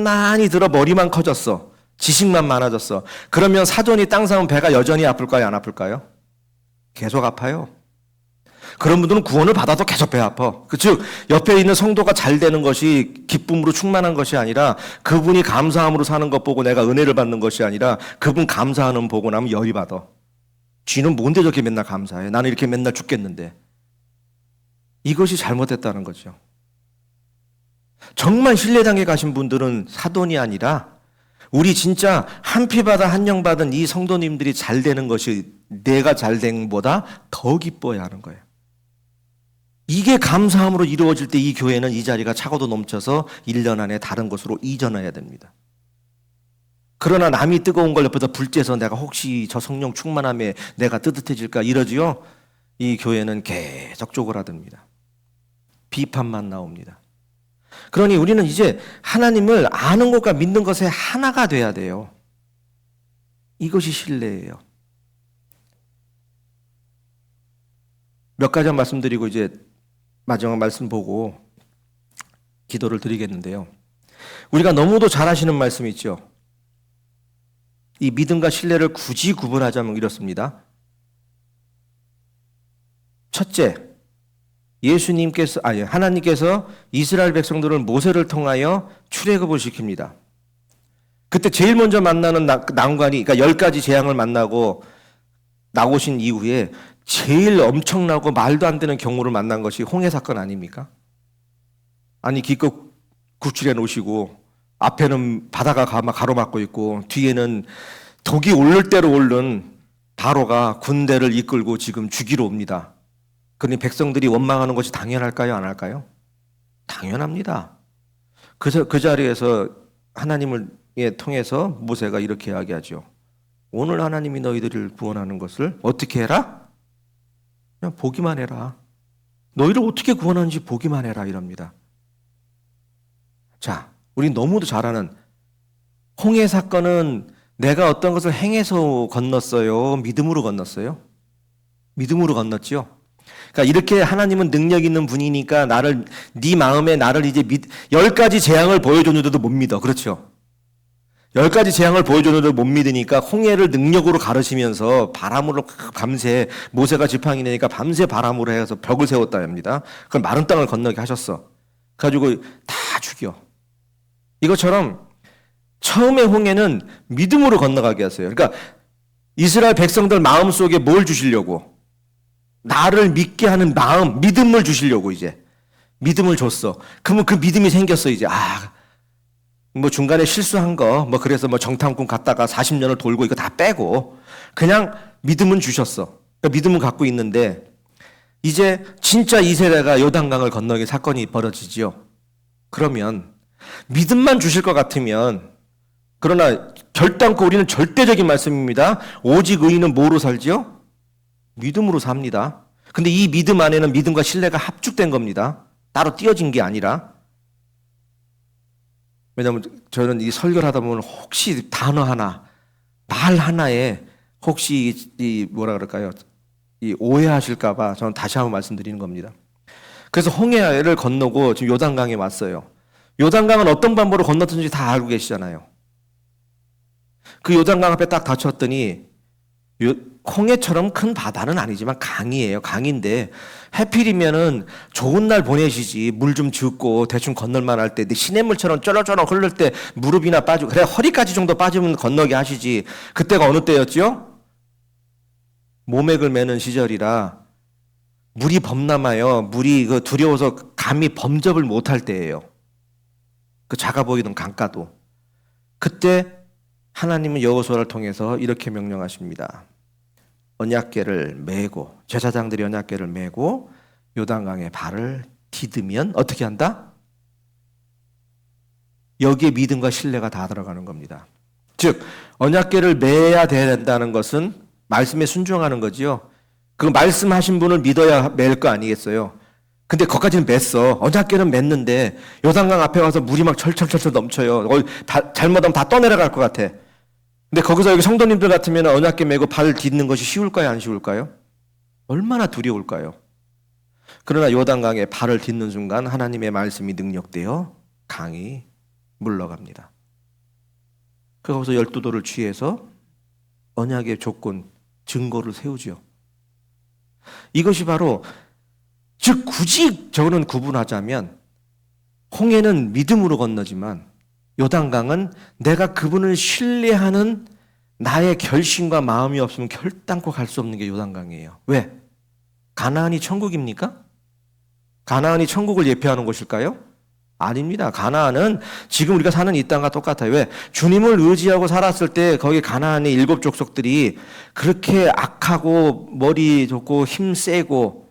많이 들어 머리만 커졌어. 지식만 많아졌어. 그러면 사돈이 땅 사면 배가 여전히 아플까요? 안 아플까요? 계속 아파요. 그런 분들은 구원을 받아도 계속 배 아파. 즉 옆에 있는 성도가 잘 되는 것이 기쁨으로 충만한 것이 아니라 그분이 감사함으로 사는 것 보고 내가 은혜를 받는 것이 아니라 그분 감사하는 보고 나면 열이 받아. 쥐는 뭔데 저렇게 맨날 감사해? 나는 이렇게 맨날 죽겠는데. 이것이 잘못됐다는 거죠. 정말 신뢰당에 가신 분들은 사돈이 아니라 우리 진짜 한 피 받아 한 영 받은 이 성도님들이 잘 되는 것이 내가 잘 된 것보다 더 기뻐야 하는 거예요. 이게 감사함으로 이루어질 때 이 교회는 이 자리가 차고도 넘쳐서 1년 안에 다른 곳으로 이전해야 됩니다. 그러나 남이 뜨거운 걸 옆에서 불 쬐서 내가 혹시 저 성령 충만함에 내가 뜨뜻해질까 이러지요. 이 교회는 계속 쪼그라듭니다. 비판만 나옵니다. 그러니 우리는 이제 하나님을 아는 것과 믿는 것에 하나가 돼야 돼요. 이것이 신뢰예요. 몇 가지 말씀드리고 이제 마지막 말씀 보고 기도를 드리겠는데요. 우리가 너무도 잘 아시는 말씀이 있죠. 이 믿음과 신뢰를 굳이 구분하자면 이렇습니다. 첫째, 하나님께서 이스라엘 백성들을 모세를 통하여 출애굽을 시킵니다. 그때 제일 먼저 만나는 난관이, 그러니까 10가지 재앙을 만나고 나오신 이후에 제일 엄청나고 말도 안 되는 경우를 만난 것이 홍해 사건 아닙니까? 아니 기껏 구출해 놓으시고 앞에는 바다가 가로막고 있고 뒤에는 독이 오를 대로 오른 바로가 군대를 이끌고 지금 죽이러 옵니다. 그러니 백성들이 원망하는 것이 당연할까요? 안 할까요? 당연합니다. 그 자리에서 하나님을 통해서 모세가 이렇게 이야기하죠. 오늘 하나님이 너희들을 구원하는 것을 어떻게 해라? 그냥 보기만 해라. 너희를 어떻게 구원하는지 보기만 해라 이럽니다. 자, 우리 너무도 잘 아는 홍해 사건은 내가 어떤 것을 행해서 건넜어요? 믿음으로 건넜어요? 믿음으로 건넜죠? 그러니까 이렇게 하나님은 능력 있는 분이니까 네 마음에 나를 이제 10가지 재앙을 보여줬는데도 못 믿어. 그렇죠? 10가지 재앙을 보여줬는데도 못 믿으니까 홍해를 능력으로 가르시면서 바람으로 밤새 모세가 지팡이 내니까 밤새 바람으로 해서 벽을 세웠다 합니다. 그걸 마른 땅을 건너게 하셨어. 그래가지고 다 죽여. 이것처럼 처음에 홍해는 믿음으로 건너가게 하세요. 그러니까 이스라엘 백성들 마음속에 뭘 주시려고? 나를 믿게 하는 마음, 믿음을 주시려고 이제. 믿음을 줬어. 그러면 그 믿음이 생겼어, 이제. 뭐 중간에 실수한 거, 그래서 정탐꾼 갔다가 40년을 돌고 이거 다 빼고 그냥 믿음은 주셨어. 그러니까 믿음은 갖고 있는데 이제 진짜 이 세대가 요단강을 건너게 사건이 벌어지지요. 그러면 믿음만 주실 것 같으면 그러나 결단코 우리는 절대적인 말씀입니다. 오직 의인은 뭐로 살지요? 믿음으로 삽니다. 근데 이 믿음 안에는 믿음과 신뢰가 합죽된 겁니다. 따로 띄어진 게 아니라. 왜냐하면 저는 이 설교를 하다 보면 혹시 단어 하나, 말 하나에 혹시 이 뭐라 그럴까요? 이 오해하실까봐 저는 다시 한번 말씀드리는 겁니다. 그래서 홍해를 건너고 지금 요단강에 왔어요. 요단강은 어떤 방법으로 건넜는지 다 알고 계시잖아요. 그 요단강 앞에 딱 닥쳤더니 홍해처럼 큰 바다는 아니지만 강이에요. 강인데 해필이면은 좋은 날 보내시지 물 좀 줍고 대충 건널만 할 때 시냇물처럼 쩌렁쩌렁 흐를 때 무릎이나 빠지고 그래 허리까지 정도 빠지면 건너게 하시지. 그때가 어느 때였죠? 모맥을 매는 시절이라 물이 범람하여 물이 두려워서 감히 범접을 못할 때예요. 그 작아 보이던 강가도. 그때 하나님은 여호수아를 통해서 이렇게 명령하십니다. 언약궤를 메고 제사장들이 언약궤를 메고 요단강에 발을 디디면 어떻게 한다? 여기에 믿음과 신뢰가 다 들어가는 겁니다. 즉 언약궤를 메야 된다는 것은 말씀에 순종하는 거지요. 그 말씀하신 분을 믿어야 맬 거 아니겠어요? 근데 거기까지는 맸어. 언약궤는 맸는데 요단강 앞에 와서 물이 막 철철철철 넘쳐요. 잘못하면 다 떠내려갈 것 같아. 근데 거기서 여기 성도님들 같으면 언약궤 메고 발을 딛는 것이 쉬울까요? 안 쉬울까요? 얼마나 두려울까요? 그러나 요단강에 발을 딛는 순간 하나님의 말씀이 능력되어 강이 물러갑니다. 거기서 12도를 취해서 언약의 조건, 증거를 세우죠. 이것이 바로 즉 굳이 저는 구분하자면 홍해는 믿음으로 건너지만 요단강은 내가 그분을 신뢰하는 나의 결심과 마음이 없으면 결단코 갈 수 없는 게 요단강이에요. 왜? 가나안이 천국입니까? 가나안이 천국을 예표하는 곳일까요? 아닙니다. 가나안은 지금 우리가 사는 이 땅과 똑같아요. 왜? 주님을 의지하고 살았을 때 거기 가나안의 7 족속들이 그렇게 악하고 머리 좋고 힘 세고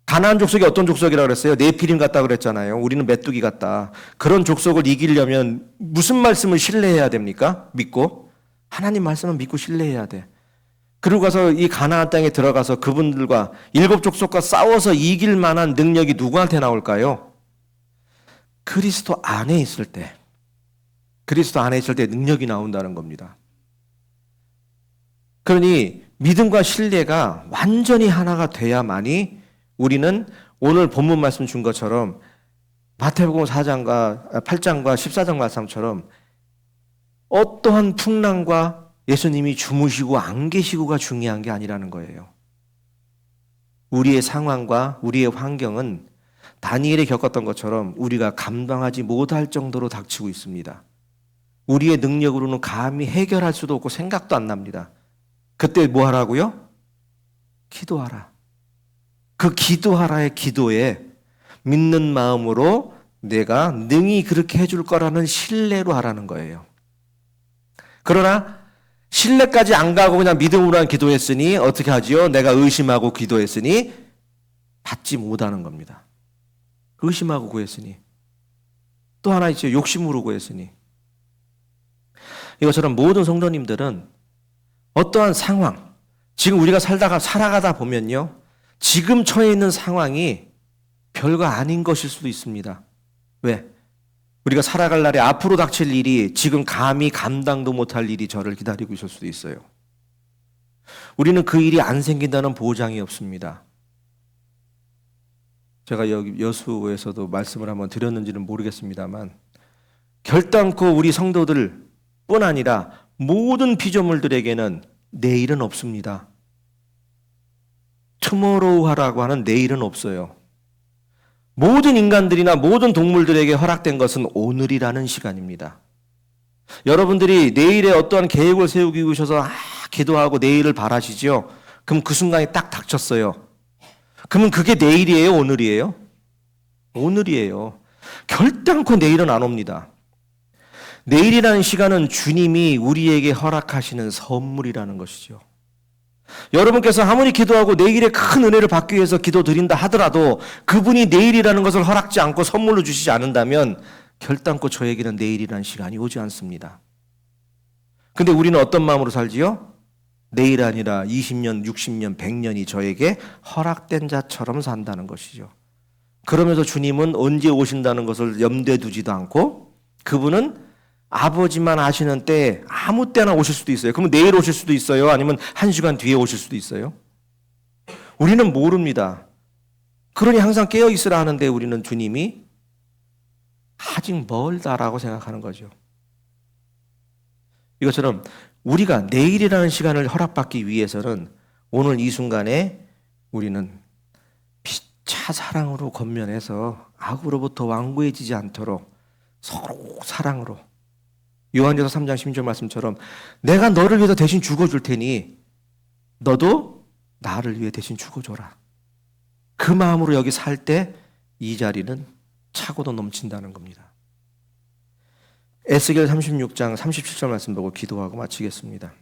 가나안 족속이 어떤 족속이라고 그랬어요? 네피림 같다 그랬잖아요. 우리는 메뚜기 같다. 그런 족속을 이기려면 무슨 말씀을 신뢰해야 됩니까? 믿고. 하나님 말씀을 믿고 신뢰해야 돼. 그리고 가서 이 가나안 땅에 들어가서 그분들과 7 족속과 싸워서 이길 만한 능력이 누구한테 나올까요? 그리스도 안에 있을 때. 그리스도 안에 있을 때 능력이 나온다는 겁니다. 그러니 믿음과 신뢰가 완전히 하나가 돼야만이 우리는 오늘 본문 말씀 준 것처럼 마태복음 4장과 8장과 14장 말씀처럼 어떠한 풍랑과 예수님이 주무시고 안 계시고가 중요한 게 아니라는 거예요. 우리의 상황과 우리의 환경은 다니엘이 겪었던 것처럼 우리가 감당하지 못할 정도로 닥치고 있습니다. 우리의 능력으로는 감히 해결할 수도 없고 생각도 안 납니다. 그때 뭐 하라고요? 기도하라. 그 기도하라의 기도에 믿는 마음으로 내가 능히 그렇게 해줄 거라는 신뢰로 하라는 거예요. 그러나 신뢰까지 안 가고 그냥 믿음으로만 기도했으니 어떻게 하지요? 내가 의심하고 기도했으니 받지 못하는 겁니다. 의심하고 구했으니. 또 하나 있죠. 욕심으로 구했으니. 이것처럼 모든 성도님들은 어떠한 상황, 지금 우리가 살아가다 보면요, 지금 처해 있는 상황이 별거 아닌 것일 수도 있습니다. 왜? 우리가 살아갈 날에 앞으로 닥칠 일이 지금 감히 감당도 못할 일이 저를 기다리고 있을 수도 있어요. 우리는 그 일이 안 생긴다는 보장이 없습니다. 제가 여기 여수에서도 말씀을 한번 드렸는지는 모르겠습니다만, 결단코 우리 성도들 뿐 아니라 모든 피조물들에게는 내일은 없습니다. 투모로우라고 하는 내일은 없어요. 모든 인간들이나 모든 동물들에게 허락된 것은 오늘이라는 시간입니다. 여러분들이 내일에 어떠한 계획을 세우기 위해서 기도하고 내일을 바라시죠? 그럼 그 순간이 딱 닥쳤어요. 그러면 그게 내일이에요? 오늘이에요? 오늘이에요. 결단코 내일은 안 옵니다. 내일이라는 시간은 주님이 우리에게 허락하시는 선물이라는 것이죠. 여러분께서 아무리 기도하고 내일의 큰 은혜를 받기 위해서 기도드린다 하더라도 그분이 내일이라는 것을 허락지 않고 선물로 주시지 않는다면 결단코 저에게는 내일이라는 시간이 오지 않습니다. 근데 우리는 어떤 마음으로 살지요? 내일 아니라 20년, 60년, 100년이 저에게 허락된 자처럼 산다는 것이죠. 그러면서 주님은 언제 오신다는 것을 염두에 두지도 않고 그분은 아버지만 아시는 때에 아무 때나 오실 수도 있어요. 그러면 내일 오실 수도 있어요. 아니면 1시간 뒤에 오실 수도 있어요. 우리는 모릅니다. 그러니 항상 깨어 있으라 하는데 우리는 주님이 아직 멀다라고 생각하는 거죠. 이것처럼 우리가 내일이라는 시간을 허락받기 위해서는 오늘 이 순간에 우리는 피차 사랑으로 권면해서 악으로부터 완고해지지 않도록 서로 사랑으로, 요한계시서 3장 16절 말씀처럼 내가 너를 위해서 대신 죽어줄 테니 너도 나를 위해 대신 죽어줘라. 그 마음으로 여기 살 때 이 자리는 차고도 넘친다는 겁니다. 에스겔 36장 37절 말씀 보고 기도하고 마치겠습니다.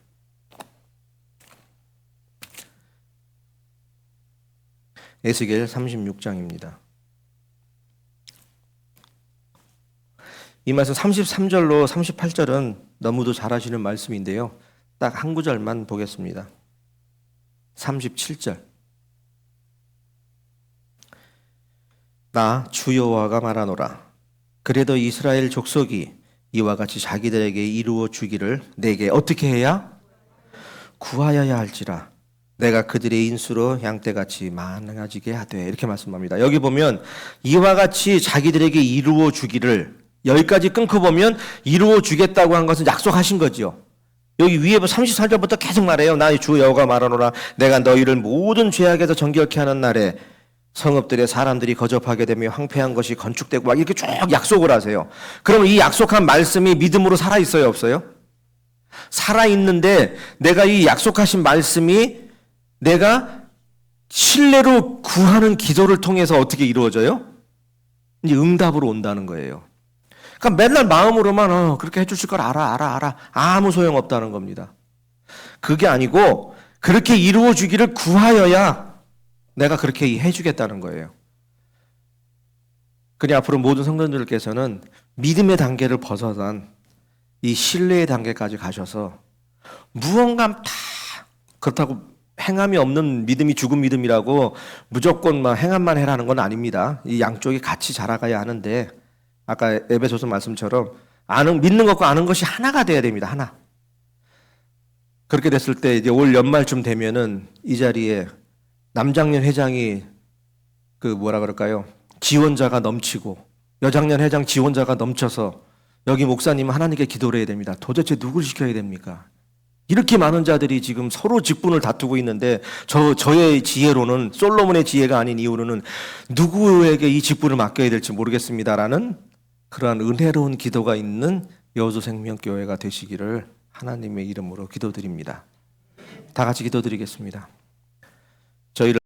에스겔 36장입니다. 이 말씀 33절로 38절은 너무도 잘 아시는 말씀인데요. 딱 한 구절만 보겠습니다. 37절. 나 주 여호와가 말하노라. 그래도 이스라엘 족속이 이와 같이 자기들에게 이루어 주기를 내게 어떻게 해야? 구하여야 할지라. 내가 그들의 인수로 양떼같이 많아지게 하되. 이렇게 말씀합니다. 여기 보면 이와 같이 자기들에게 이루어 주기를, 여기까지 끊고 보면 이루어 주겠다고 한 것은 약속하신 거죠. 여기 위에 34절부터 계속 말해요. 나 주 여호와가 말하노라. 내가 너희를 모든 죄악에서 정결케 하는 날에 성읍들의 사람들이 거접하게 되며 황폐한 것이 건축되고 막 이렇게 쭉 약속을 하세요. 그러면 이 약속한 말씀이 믿음으로 살아있어요? 없어요? 살아있는데 내가 이 약속하신 말씀이 내가 신뢰로 구하는 기도를 통해서 어떻게 이루어져요? 이제 응답으로 온다는 거예요. 그러니까 맨날 마음으로만 그렇게 해주실 걸 알아. 아무 소용없다는 겁니다. 그게 아니고 그렇게 이루어 주기를 구하여야 내가 그렇게 해주겠다는 거예요. 그러니 앞으로 모든 성도님들께서는 믿음의 단계를 벗어난 이 신뢰의 단계까지 가셔서 무언가 다 그렇다고 행함이 없는 믿음이 죽은 믿음이라고 무조건 막 행함만 해라는 건 아닙니다. 이 양쪽이 같이 자라가야 하는데 아까 에베소서 말씀처럼 믿는 것과 아는 것이 하나가 돼야 됩니다. 하나. 그렇게 됐을 때 이제 올 연말쯤 되면은 이 자리에 남장년 회장이 지원자가 넘치고 여장년 회장 지원자가 넘쳐서 여기 목사님은 하나님께 기도를 해야 됩니다. 도대체 누굴 시켜야 됩니까? 이렇게 많은 자들이 지금 서로 직분을 다투고 있는데 저의 지혜로는, 솔로몬의 지혜가 아닌 이유로는 누구에게 이 직분을 맡겨야 될지 모르겠습니다라는 그러한 은혜로운 기도가 있는 여수생명교회가 되시기를 하나님의 이름으로 기도드립니다. 다 같이 기도드리겠습니다. 저희를